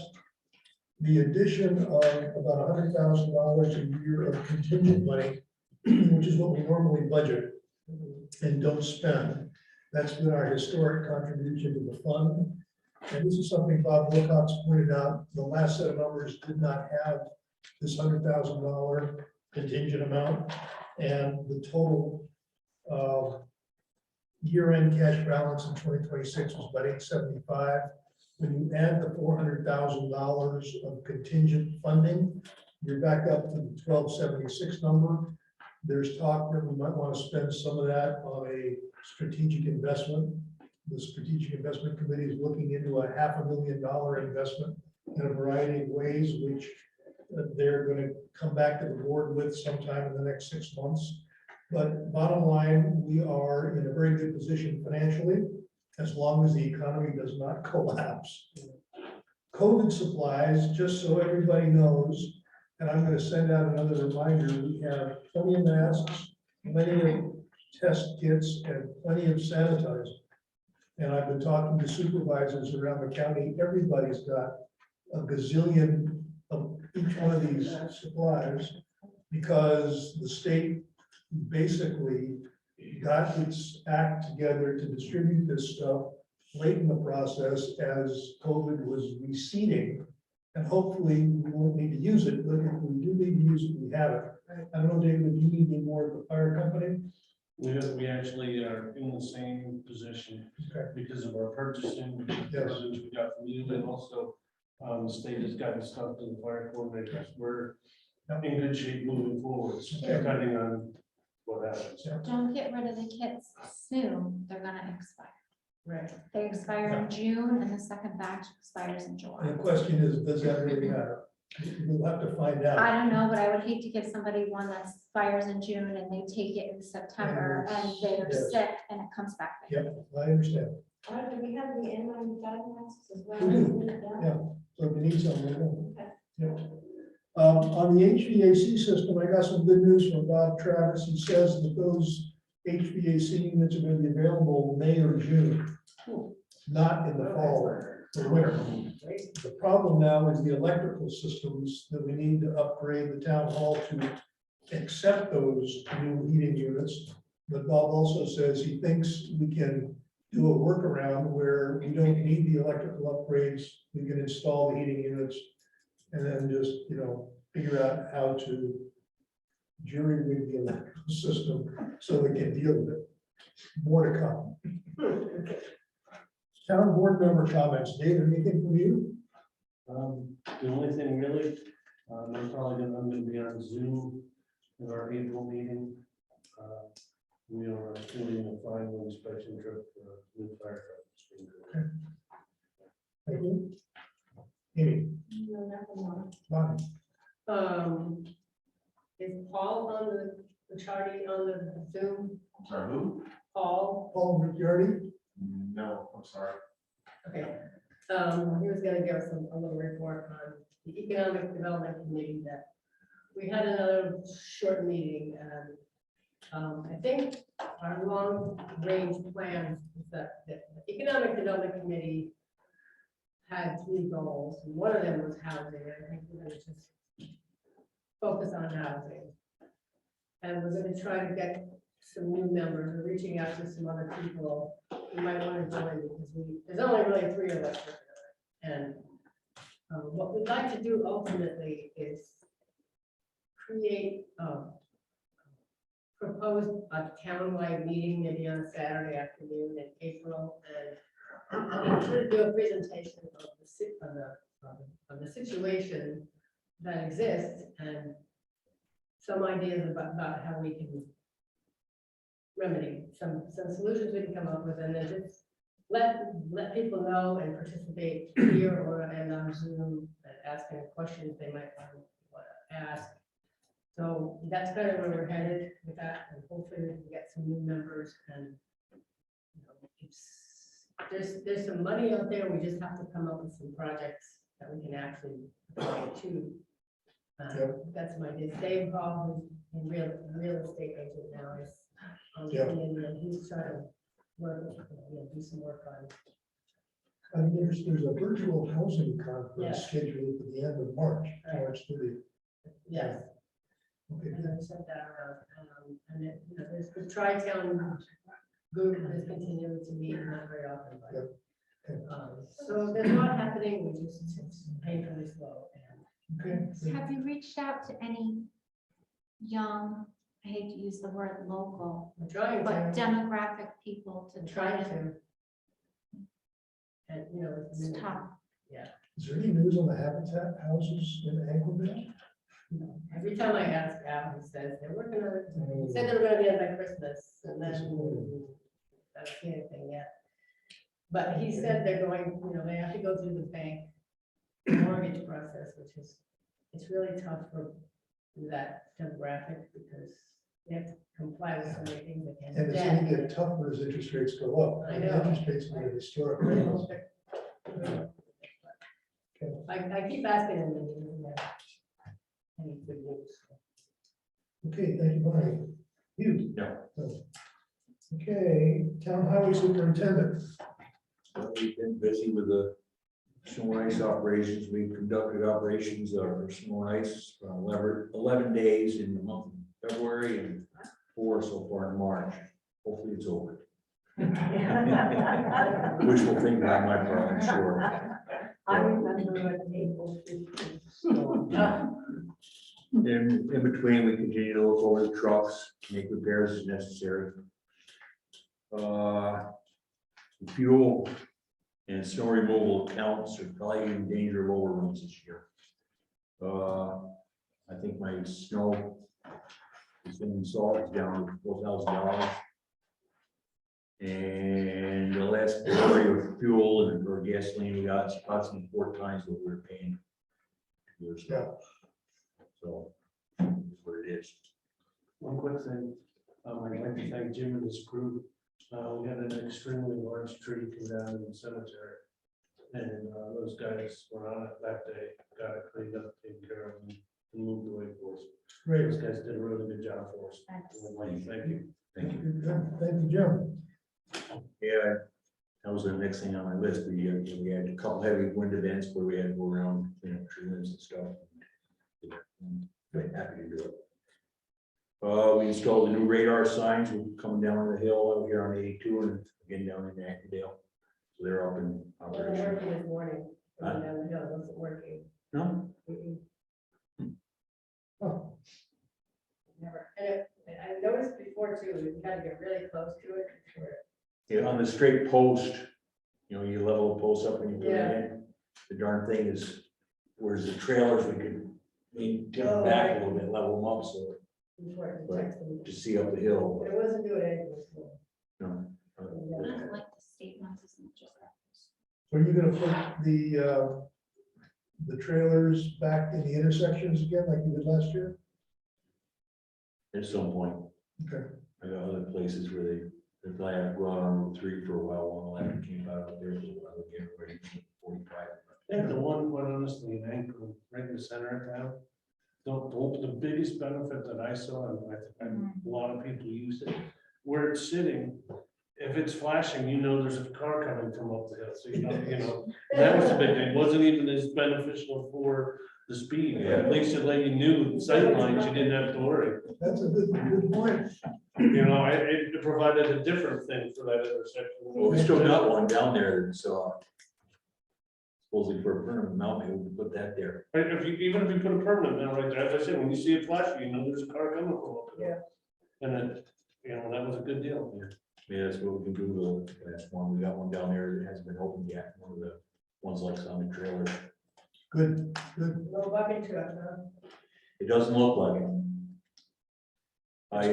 the addition of about $100,000 a year of contingent money, which is what we normally budget and don't spend. That's been our historic contribution to the fund. And this is something Bob Wilcox pointed out. The last set of numbers did not have this $100,000 contingent amount, and the total year-end cash balance in 2026 was about $875. When you add the $400,000 of contingent funding, you're back up to the 1276 number. There's talk that we might want to spend some of that on a strategic investment. The Strategic Investment Committee is looking into a $500,000 investment in a variety of ways, which they're going to come back to the board with sometime in the next 6 months. But bottom line, we are in a very good position financially, as long as the economy does not collapse. COVID supplies, just so everybody knows, and I'm going to send out another reminder, we have plenty of masks, plenty of test kits, and plenty of sanitizer. And I've been talking to supervisors around the county. Everybody's got a gazillion of each one of these supplies, because the state basically got its act together to distribute this stuff late in the process as COVID was receding. And hopefully we won't need to use it, but if we do need to use it, we have it. I don't know, David, if you need any more of the fire company? We actually are in the same position because of our purchasing, Yes. we got from you, and also the state has gotten stuff to the fire coordinators. We're in good shape moving forward, depending on what happens. Don't get rid of the kits soon, they're gonna expire. Right. They expire in June and the second batch expires in July. And the question is, does that really matter? We'll have to find out. I don't know, but I would hate to give somebody one that expires in June and they take it in September and they're Yes. sick and it comes back. Yep, I understand. Do we have the N95 masks as well? We do, yeah. So if you need some, we will. Yep. On the HVAC system, I got some good news from Bob Travis. He says that those HVAC units are going to be available May or June, not in the fall or winter. The problem now is the electrical systems that we need to upgrade the town hall to accept those new heating units. But Bob also says he thinks we can do a workaround where we don't need the electrical upgrades. We can install the heating units and then just, figure out how to jury-rig the electrical system so we can deal with it. More to come. Town board member comments. Dave, anything from you? The only thing really, I'm going to be on Zoom in our April meeting. We are doing a final inspection trip for new fire trucks. Thank you. Amy? No, nothing more. Bonnie? Is Paul on the charting on the Zoom? I'm sorry, who? Paul? Ricciardi? No, I'm sorry. Okay. He was gonna give us a little report on the Economic Development Committee that we had another short meeting, and I think our long range plan is that the Economic Development Committee had 3 goals, and one of them was housing. I think we're gonna just focus on housing. And we're gonna try to get some new members. We're reaching out to some other people who might want to join, because there's only really 3 of us. And what we'd like to do ultimately is create, propose a town-wide meeting, maybe on a Saturday afternoon in April, and do a presentation of the of the situation that exists and some ideas about how we can remedy some solutions we can come up with, and then just let people know and participate here or and on Zoom, and asking questions they might want to ask. So that's kind of where we're headed with that, and hopefully we can get some new members and there's some money out there. We just have to come up with some projects that we can actually apply to. Got some ideas. Dave Hall, who's a real estate agent now, is on the committee, and he's trying to work, do some work on. There's a virtual housing conference Yes. scheduled for the end of March, March 30th. Yes. Okay, And I sent that around, and it, there's the Tri-Town group is continuing to meet, not very often, but. So there's a lot happening, we just, it's painfully slow. okay. Have you reached out to any young, I hate to use the word local, I'm trying but to, demographic people to I'm try trying to, to. And, it's tough. Is there any news on the Habitat houses in Anchorage? Every time I ask Al, he says they're working on it, he said they were gonna be in by Christmas, and then I don't see anything yet. But he said they're going, they have to go through the bank mortgage process, which is, it's really tough for that demographic because they have to comply with so many things against And it's going to get tougher as interest rates go up. I And know. Interest rates are at historic rates. I keep asking him, and he doesn't have any good news. Okay, thank you, Bonnie. You? No. Okay, town highway superintendent. We've been busy with the snow and ice operations. We've conducted operations for snow and ice for 11 days in the month of February and 4 so far in March. Hopefully it's over. Wishful thinking on my part, I'm sure. I remember April 15th. In between, we continue to look over the trucks, make repairs as necessary. Fuel and snow removal counts are probably in danger of overruns this year. I think my snow has been installed down to $4,000. And the last delivery of fuel and or gasoline we got is approximately 4 times what we were paying 2 years ago. So that's what it is. One quick thing, I'd like to thank Jim and his crew. We had an extremely large tree come down in the cemetery. And those guys were on it that day, got it cleaned up, taken care of, and moved away for us. Great. Those guys did a really good job for us. Thank you. Thank you. Thank you, Jim. Yeah, that was the next thing on my list. We had a couple heavy wind events where we had to go around, tree limbs and stuff. Very happy to do it. We installed the new radar signs. We're coming down the hill over here on 82 and again down in Ackendale. So they're up in It wasn't operation. working this morning, coming down the hill, it wasn't working. No, Oh, Never, and I noticed before too, we had to get really close to it. before it- yeah, on the straight post, you level the post up and you put it Yeah. in. The darn thing is, whereas the trailers, we could tip them back a little bit, level them up, so Before it But- detects them. to see up the hill. But it wasn't doing anything this morning. No. I don't like the statements as much as that. so are you gonna put the trailers back in the intersections again like you did last year? At some point, Okay. I got other places where they're probably have to go out on Route 3 for a while, while the land came out there, so I would get ready for 45. And the one, quite honestly, in Anchor, right in the center of town, the biggest benefit that I saw, and I think a lot of people use it, where it's sitting, if it's flashing, there's a car coming from up the hill, so that was a big thing, wasn't even as beneficial for the speed, at least it let you knew sight lines, you didn't have to worry. That's a good point. It provided a different thing for that intersection. Well, we still got one down there, so supposedly for a permanent mount, maybe we can put that there. Right, even if you put a permanent now right there, as I said, when you see it flashing, there's a car coming from up there. And then, that was a good deal. Yeah, that's what we can do the last one. We got one down there that hasn't been opened yet, one of the ones like on the trailer. Good, good. No bucket truck, huh? It doesn't look like it. I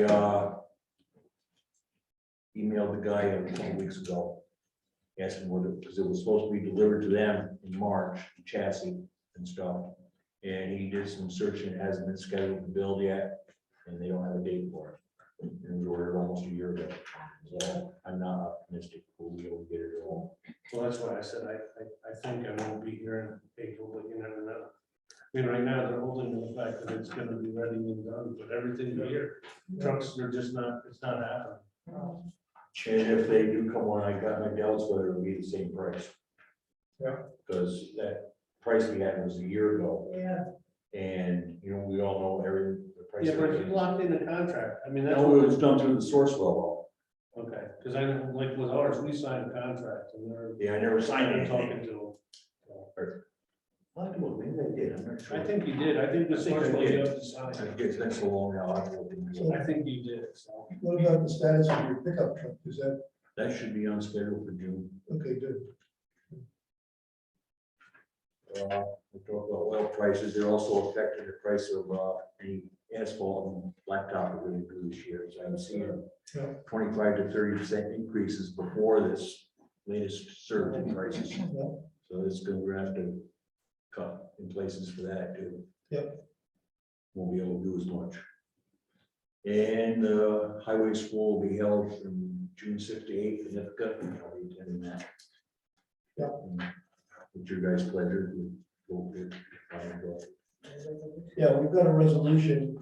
emailed the guy a couple weeks ago, asking what it, because it was supposed to be delivered to them in March, the chassis and stuff. And he did some searching, it hasn't been scheduled to build yet, and they don't have a date for it. And it was ordered almost a year ago. So I'm not optimistic we'll be able to get it all. Well, that's why I said I think I won't be here in April, but you never know. I mean, right now, they're holding to the fact that it's gonna be ready and done, but everything here, trucks are just not, it's not happening. And if they do come on, I got my doubts whether it'll be the same price. Yeah. Because that price we had was a year ago, Yeah. and you know, we all know everything, the price. Yeah, but you locked in the contract. I mean, that's. No, it was done through the source well. Okay, because I know, like with ours, we signed a contract and they're. Yeah, I never signed I'm anything. talking to I have to look, maybe I did, I'm not them. sure. I think you did. I think the I think I source was did. you have to sign. It's been so long now, I have to look into it. I think you did, so. What about the status of your pickup truck? Is that, That should be on schedule for June. okay, good. We talk about oil prices, they're also affecting the price of the asphalt and blacktop we're going to do this year. So I'm seeing Yeah. 25 to 30% increases before this latest surge in prices. Yeah. So it's going to have to cut in places for that too. Yep. Won't be able to do as much. And the highway school will be held from June 6th to 8th in Ithaca, and I'll be attending that. Yep. It's your guys' pleasure to go there. Yeah, we've got a resolution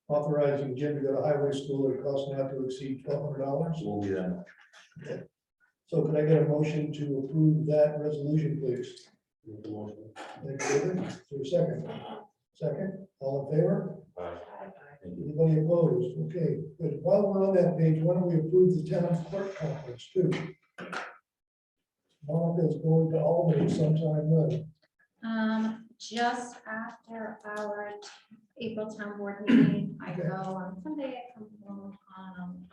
authorizing Jim to go to highway school at a cost not to exceed $1,200. Won't be that much. Okay. So can I get a motion to approve that resolution, please? Make the motion. Thank you, David. Is there a second? Second, all in favor? Thank you. Anybody opposed? Okay, good. While we're on that page, why don't we approve the town clerk conference too? Monica's going to Albany sometime then. Just after our April town board meeting, I go on Sunday, I come home on.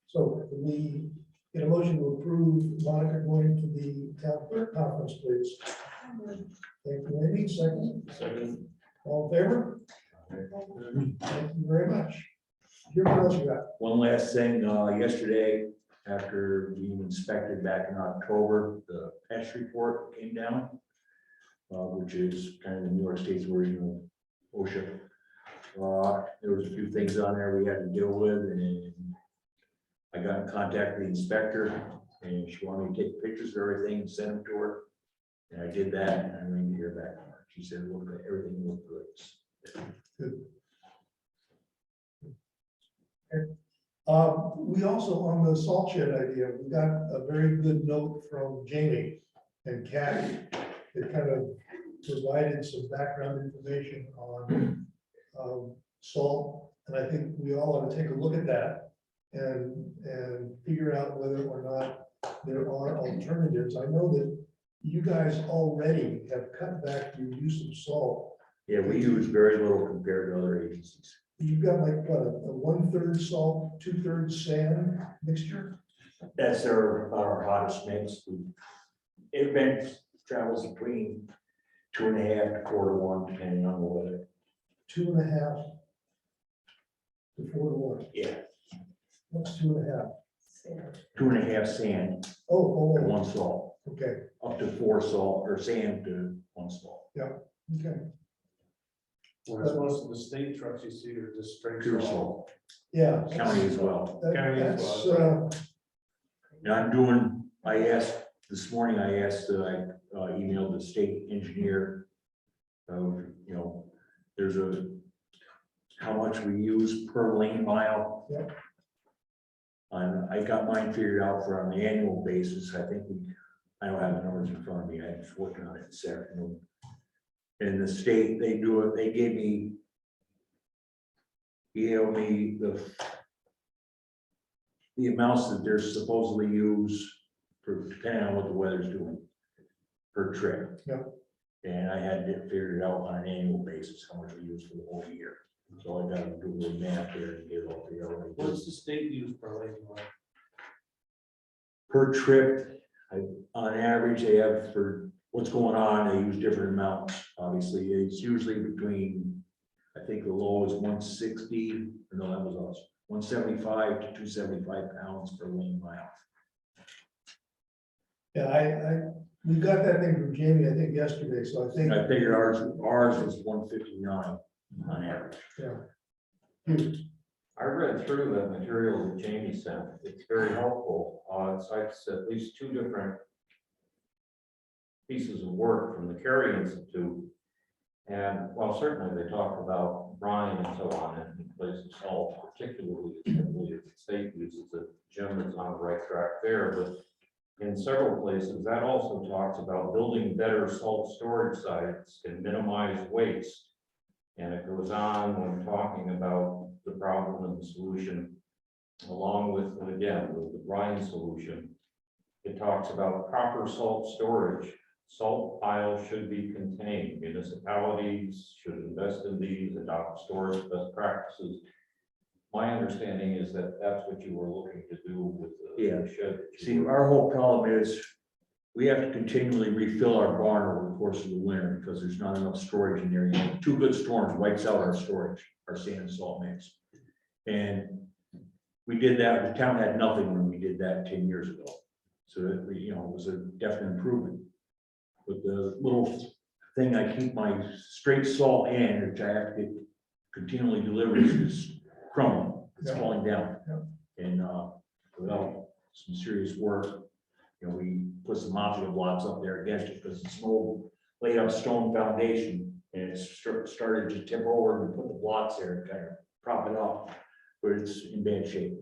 So can we get a motion to approve Monica going to the town clerk conference, please? Thank you, Amy. Second, Second. all in favor? Thank you very much. Here, what else you got? One last thing, yesterday, after being inspected back in October, the pest report came down, which is kind of the New York State's version of OSHA. There was a few things on there we had to deal with, and I got in contact with the inspector, and she wanted me to take pictures of everything, and send them to her. And I did that, and I'm waiting to hear back from her. She said, look, everything looked good. We also, on the salt shed idea, we got a very good note from Jamie and Kathy. It kind of provided some background information on salt, and I think we all ought to take a look at that and figure out whether or not there are alternatives. I know that you guys already have cut back your use of salt. Yeah, we use very little compared to other agencies. You've got like what, a 1/3 salt, 2/3 sand mixture? That's our hottest mix. It travels between 2.5 to 4 to 1, depending on the weather. 2.5 to 4 to 1. Yeah, What's 2.5? 2.5 sand to Oh, 1 salt, okay, up to 4 salt or sand to 1 salt. okay. Whereas most of the state trucks you see are just straight. Pure salt. salt, Yeah. county as well. County as That's, well. And this morning I emailed the state engineer of, there's how much we use per lane mile. Yep. And I got mine figured out for on the annual basis. I don't have the numbers in front of me. I'm just working on it this afternoon. In the state, they do it, they gave me the amounts that they're supposedly use for, depending on what the weather's doing per trip. Yep. And I had it figured out on an annual basis, how much we use for the whole year. So I got to do a little math there and get it all figured out. What's the state use per lane mile? Per trip, On average, they have, for what's going on, they use different amounts. Obviously, it's usually between, I think the low is 160, or no, that was us, 175 to 275 pounds per lane mile. Yeah, we got that thing from Jamie, I think yesterday, so I think. I figured ours was 159 on average. Yeah. I read through the materials that Jamie sent. It's very helpful. It cites at least 2 different pieces of work from the Carey Institute. And while certainly they talk about brine and so on in place of salt, particularly as heavily as the state uses it, Jim is on the right track there, but in several places, that also talks about building better salt storage sites and minimize waste. And it goes on when talking about the problem and the solution, along with, again, with the brine solution. It talks about proper salt storage. Salt piles should be contained. Municipalities should invest in these, adopt storage best practices. My understanding is that that's what you were looking to do with the shed. See, our whole problem is we have to continually refill our barn over the course of the winter because there's not enough storage in there. You know, 2 good storms wipes out our storage, our sand and salt mix. And we did that. The town had nothing when we did that 10 years ago. So that we, you know, it was a definite improvement. But the little thing I keep my straight salt in, which I have to get continually delivered, is crumbling. It's falling down. And without some serious work, you know, we put some mafia blocks up there against it because it's an old laid up stone foundation and it's started to tip over and put the blocks there and kind of prop it up, but it's in bad shape.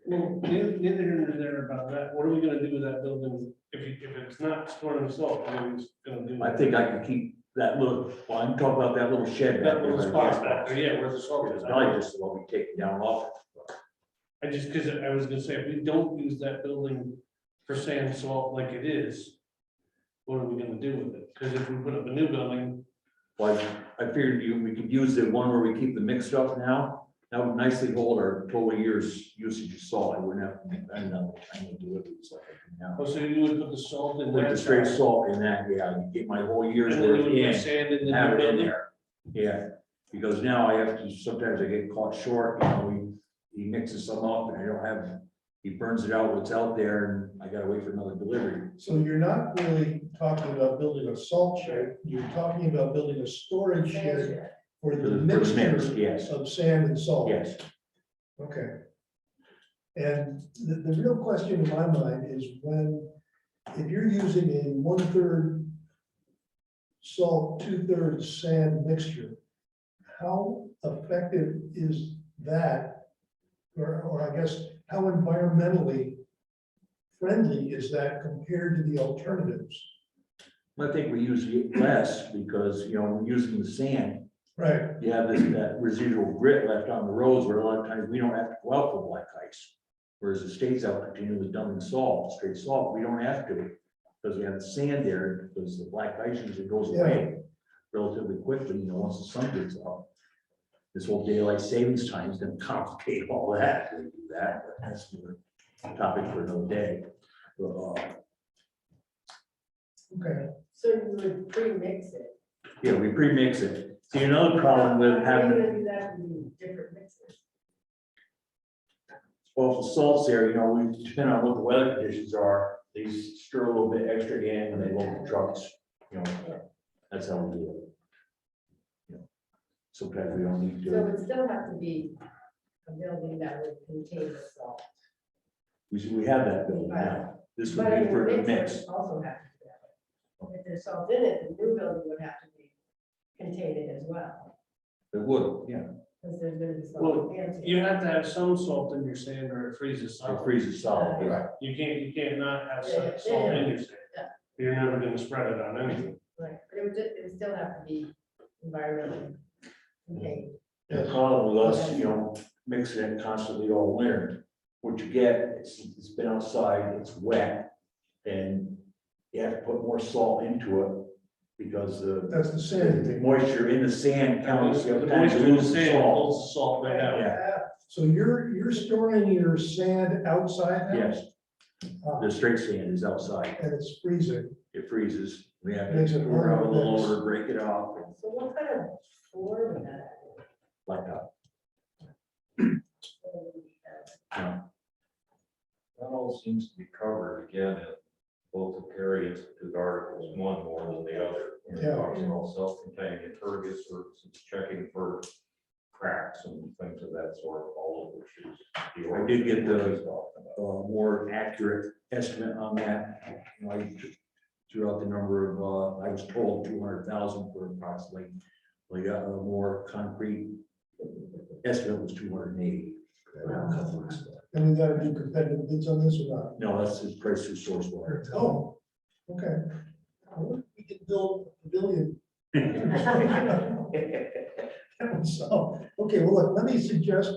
Well, neither here nor there about that. What are we gonna do with that building if it's not storing salt? What are we gonna do? I think I can keep that little, well, I'm talking about that little shed. That little spot back there, yeah, where the salt is. It's probably just what we take it down off. I just, because I was gonna say, if we don't use that building for sand salt like it is, what are we gonna do with it? Because if we put up a new building, Like, I figured we could use the one where we keep the mixed stuff now. That would nicely hold our total year's usage of salt. I wouldn't have, I don't know, I would do it. It's like I do now. oh, so you would put the salt in With that. the straight side, salt in that, yeah, you get my whole year's And then you worth would put in, sand in the have new it in building. there. Yeah, because now I have to, sometimes I get caught short, you know, he mixes some up and I don't have, he burns it out what's out there and I gotta wait for another delivery. So you're not really talking about building a salt shed, you're talking about building a storage shed for the mix, mixture yes, of sand and salt. yes. Okay. And the real question in my mind is if you're using a 1/3 salt, 2/3 sand mixture, how effective is that? Or I guess, how environmentally friendly is that compared to the alternatives? I think we use it less because, you know, we're using the sand. Right. You have that residual grit left on the roads where a lot of times we don't have to go out for black ice. Whereas the state's out continually dumping salt, straight salt, we don't have to because we have the sand there because the black ice usually goes away relatively quickly, you know, once the sun gets out. This whole daylight savings time is gonna complicate all that, we do that, but that's a topic for another day. Okay. So you would pre-mix it. Yeah, we pre-mix it. See, another problem with How are you having, gonna do that with different mixes? well, if the salt's there, you know, we depend on what the weather conditions are, they stir a little bit extra in and they load the trucks, you know, that's how we do it. You know, sometimes we don't need So it to, would still have to be a building that would contain the salt. we have that building now. This would But I be mean, for the the mix. mix would also have to do that. If there's salt in it, the new building would have to be contained as well, It would, yeah, because there's gonna be Well, salt. in it. you have to have some salt in your sand or it freezes it solid. freezes solid, right? You can't not have Yeah, salt in your yeah. sand. You're never gonna spread it on anything. Right, but it would still have to be environmentally contained. The problem with us, you know, mixing it constantly all winter, what you get, it's been outside, it's wet, and you have to put more salt into it because That's the sand the thing. moisture in the sand counts. The You have time to moisture in the lose the sand salt. pulls the salt right out. Yeah, So you're storing your sand outside now? yes, The straight sand is outside. And it's freezing. It freezes. We have Makes to it pour out harder a to little mix. loader, break it off, and So what kind of floor would that? like that. That all seems to be covered again in both the Perry Institute articles, one more than the other. It Yeah. talks about self-contained impervious surfaces, checking for cracks and things of that sort, all of which is. I did get the more accurate estimate on that. You know, I threw out the number of, I was told 200,000 for approximately. We got a more concrete estimate was 280. And we gotta do competitive bids on this or No, that's the price through source water. not? Oh, okay. Well, we can build a pavilion. So, okay, well, look, let me suggest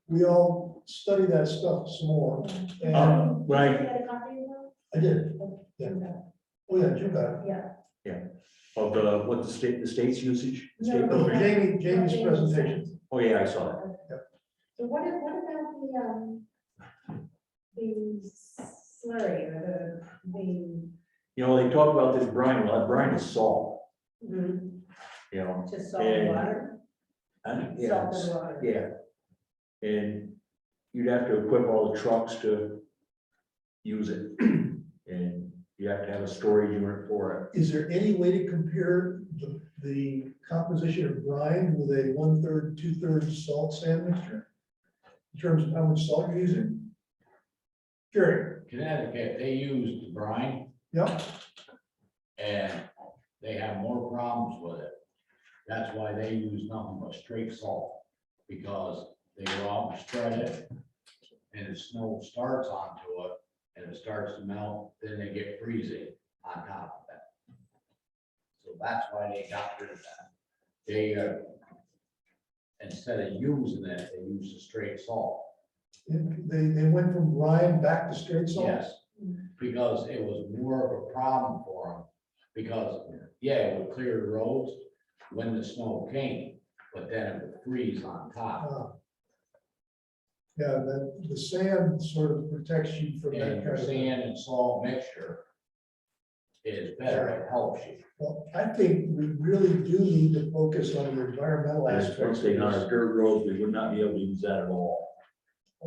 we all study that stuff some more. And Right, Get a copy of that? I did, yeah. Oh, yeah, you got it. Yeah. of the, what the state's usage? State No, Oh, program? Jamie's presentation. Oh, yeah, I saw that. So what about the slurry or the, You know, they talk about this brine a lot. Brine is salt, Mhm. you know. Just salt and- and water? Yeah, Salt it's- and water. yeah. And you'd have to equip all the trucks to use it. And you have to have a storage unit for it. Is there any way to compare the composition of brine with a 1/3, 2/3 salt sand mixture? In terms of how much salt you're using? Jerry, Connecticut, they use brine yeah, and they have more problems with it. That's why they use nothing but straight salt, because they go out and spread it and the snow starts onto it and it starts to melt, then they get freezing on top of it. So that's why they got rid of that. They, instead of using it, they use the straight salt. they went from brine back to straight salt? Yes, because it was more of a problem for them, because, yeah, it would clear the roads when the snow came, but then it would freeze on top. Ah. Yeah, the sand sort of protects you from that And kind your of thing. sand and salt mixture is better, it helps you. Well, I think we really do need to focus on the environmental And aspects. once they on our dirt roads, we would not be able to use that at all.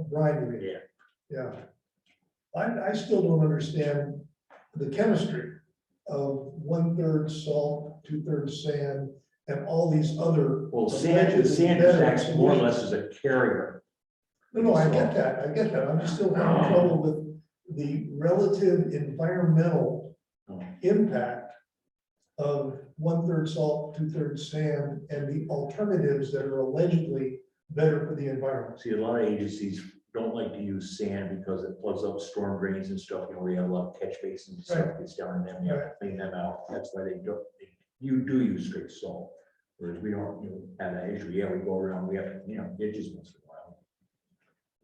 Brine, you mean? Yeah. I still don't understand the chemistry of 1/3 salt, 2/3 sand, and all these other. Well, the sand is actually more or less as a carrier. No, I get that. I'm just still having trouble with the relative environmental impact of 1/3 salt, 2/3 sand, and the alternatives that are allegedly better for the environment. See, a lot of agencies don't like to use sand because it plugs up storm drains and stuff. You know, we have a lot of catch basins and stuff gets down in them. You have to clean them out. That's why they don't, you do use straight salt. Whereas we don't, have that issue. Yeah, we go around, we have, ditches once in a while.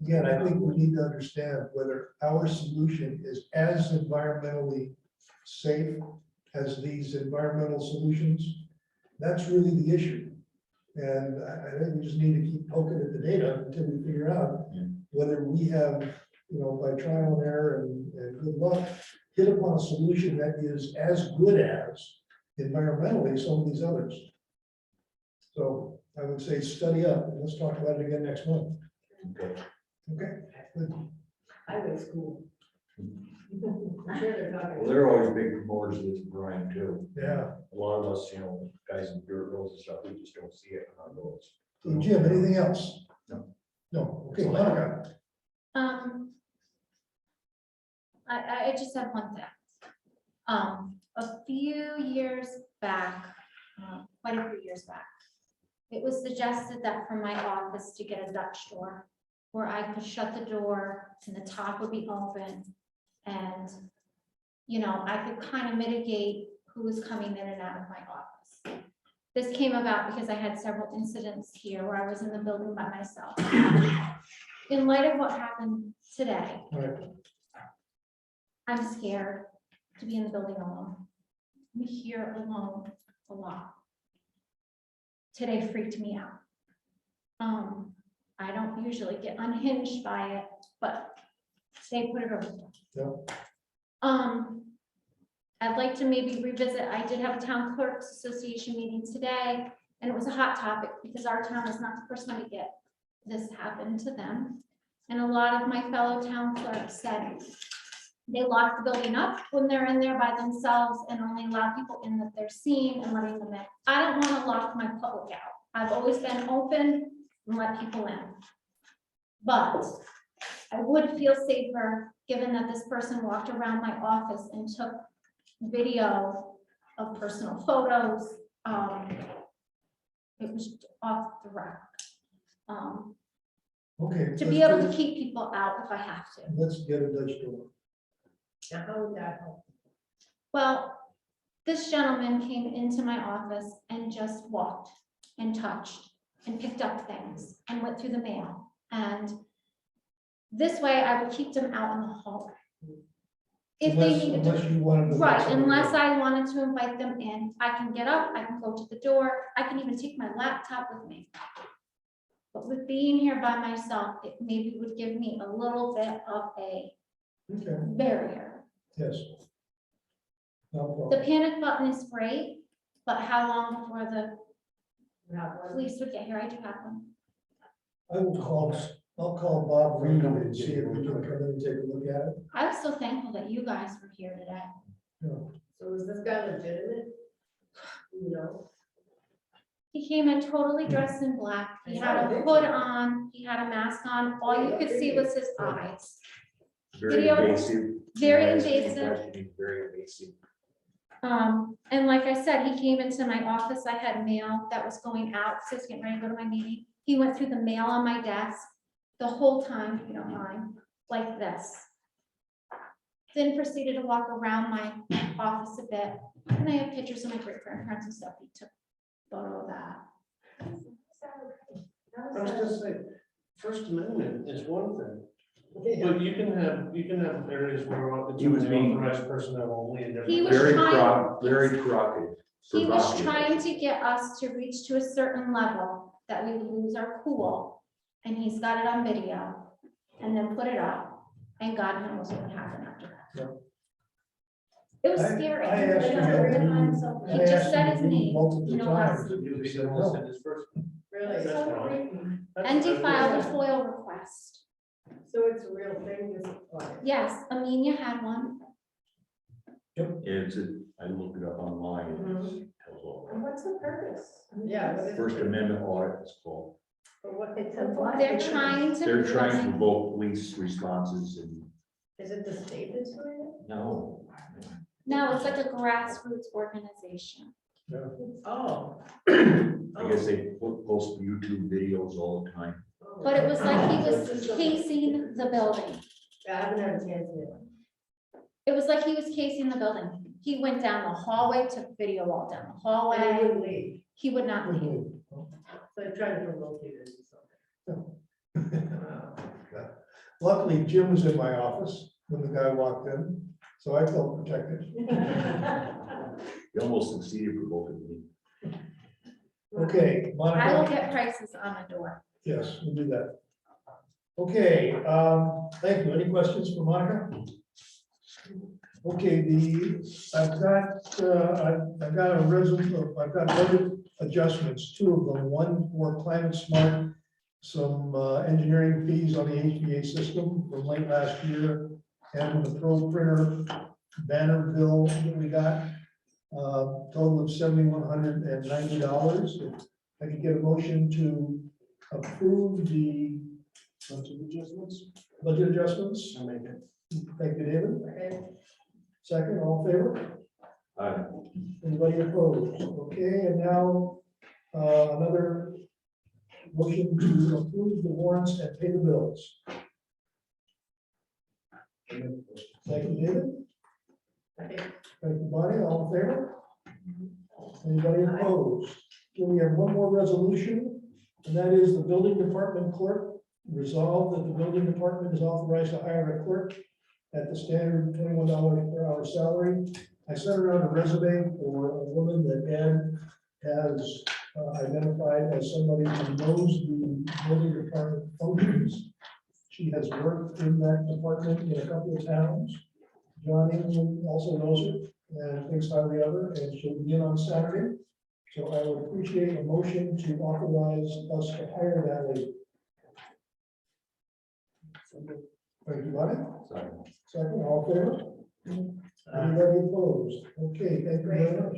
Again, I think we need to understand whether our solution is as environmentally safe as these environmental solutions. That's really the issue. And I think we just need to keep poking at the data until we figure out whether we have, by trial and error and good luck, hit upon a solution that is as good as environmentally some of these others. So I would say study up and let's talk about it again next month. Okay. Okay, good. Highway school. I'm sure they're talking. Well, they're always big promoters of this brine too. Yeah. A lot of us, guys in dirt roads and stuff, we just don't see it on our roads. So Jim, anything else? No. No, okay, Monica. I just have one thing. A few years back, quite a few years back, it was suggested that for my office to get a Dutch door where I could shut the door and the top would be open and, I could kind of mitigate who was coming in and out of my office. This came about because I had several incidents here where I was in the building by myself. In light of what happened today, I'm scared to be in the building alone. I'm here alone a lot. Today freaked me out. I don't usually get unhinged by it, but they put it over. Yeah. I'd like to maybe revisit, I did have a town clerks association meeting today, and it was a hot topic because our town is not the first time to get this happen to them. And a lot of my fellow town clerks said they lock the building up when they're in there by themselves and only allow people in that they're seen and letting them in. I don't want to lock my public out. I've always been open and let people in. But I would feel safer, given that this person walked around my office and took video of personal photos. It was off the rack. Okay. To be able to keep people out if I have to. Let's get a Dutch door. Now, how would that help? Well, this gentleman came into my office and just walked and touched and picked up things and went through the mail. And this way I would keep them out in the hallway. If they needed to. Unless you wanted to. Right, unless I wanted to invite them in, I can get up, I can go to the door, I can even take my laptop with me. But with being here by myself, it maybe would give me a little bit of a Okay, barrier. yes. No The problem. panic button is great, but how long before the You have one? police would get here? I do have one. I'll call Bob Reed and see if we can come in and take a look at it. I was so thankful that you guys were here today. Yeah. So is this guy legitimate? You know? He came in totally dressed in black. He had a hood on, he had a mask on. All you could see was his eyes. Very Video- invasive. very Nice invasive. questioning, Very invasive. And like I said, he came into my office. I had mail that was going out, so I was getting ready to go to my meeting. He went through the mail on my desk the whole time, if you don't mind, like this. Then proceeded to walk around my office a bit. And I have pictures of my great grandparents and stuff. He took a photo of that. I was just saying, First Amendment is one thing, but you can have areas where it's He was only being- authorized personnel only and He different. was Very trying- very provocative. He was Provocative. trying to get us to reach to a certain level that we would lose our cool. And he's got it on video and then put it up and God knows what would happen after that. Yeah. It was I- scary. I asked him to He move- just said his name. Multiple You know, times. that's- You said almost in his first. Really? That's wrong. And he filed a FOIL request. So it's a real thing, this audit? Yes, Amelia had one. I looked it up online. It tells all And what's the purpose? Yeah. what that. is First it? Amendment audit, it's called. But what, it's They're trying to. They're trying to provoke police responses and Is it the state that's doing it? no. No, it's like a grassroots organization. Oh. I guess they post YouTube videos all the time. But it was like he was casing the building. Yeah, I haven't had a chance yet. It was like he was casing the building. He went down the hallway, took video all down the And they hallway. wouldn't leave, He would not leave. Mm-hmm. so they're trying to promote it or something. Luckily, Jim was in my office when the guy walked in, so I felt protected. They almost succeeded provoking me. Okay, I will Monica, get prices on the door. yes, we'll do that. Okay, thank you. Any questions for Monica? Okay, I've got a resolution, I've got budget adjustments, two of them, one for Climate Smart, some engineering fees on the HVA system from late last year, and the Pro Printer banner bill that we got, total of $7,190. If I could get a motion to approve the budget adjustments. I make it. Thank you, David. Okay. Second, all in favor? Aye. Anybody opposed? Okay, and now another motion to approve the warrants and pay the bills. Thank you, David. Okay. Thank you, Bonnie. All in favor? Anybody opposed? Okay, we have one more resolution, and that is the building department clerk. Resolved that the building department is authorized to hire a clerk at the standard $21 per hour salary. I sent around a resume for a woman that Ed has identified as somebody who knows the building department functions. She has worked in that department in a couple of towns. John England also knows it and thinks highly of her, and she'll be in on Saturday. So I would appreciate a motion to authorize us to hire that lady. Thank you, Bonnie. Second, all in favor? Anybody opposed? Okay, thank you very much.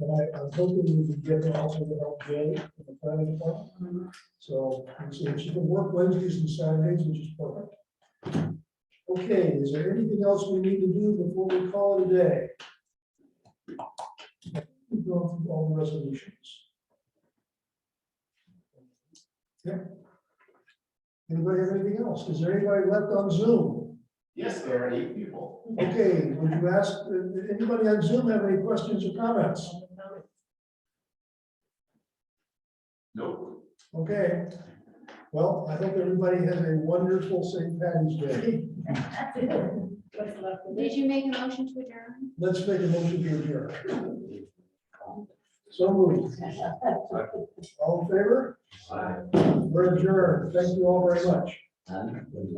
And I'm hoping we can get her also to help Jay in the planning department. So she can work Wednesdays and Saturdays, which is perfect. Okay, is there anything else we need to do before we call it a day? We've gone through all the resolutions. Yeah. Anybody have anything else? Is there anybody left on Zoom? Yes, there are 8 people. Okay, would you ask, did anybody on Zoom have any questions or comments? Nope. Okay. Well, I hope everybody has a wonderful St. Patty's Day. Did you make a motion to adjourn? Let's make a motion to adjourn. So moved. All in favor? Aye. We're adjourned. Thank you all very much.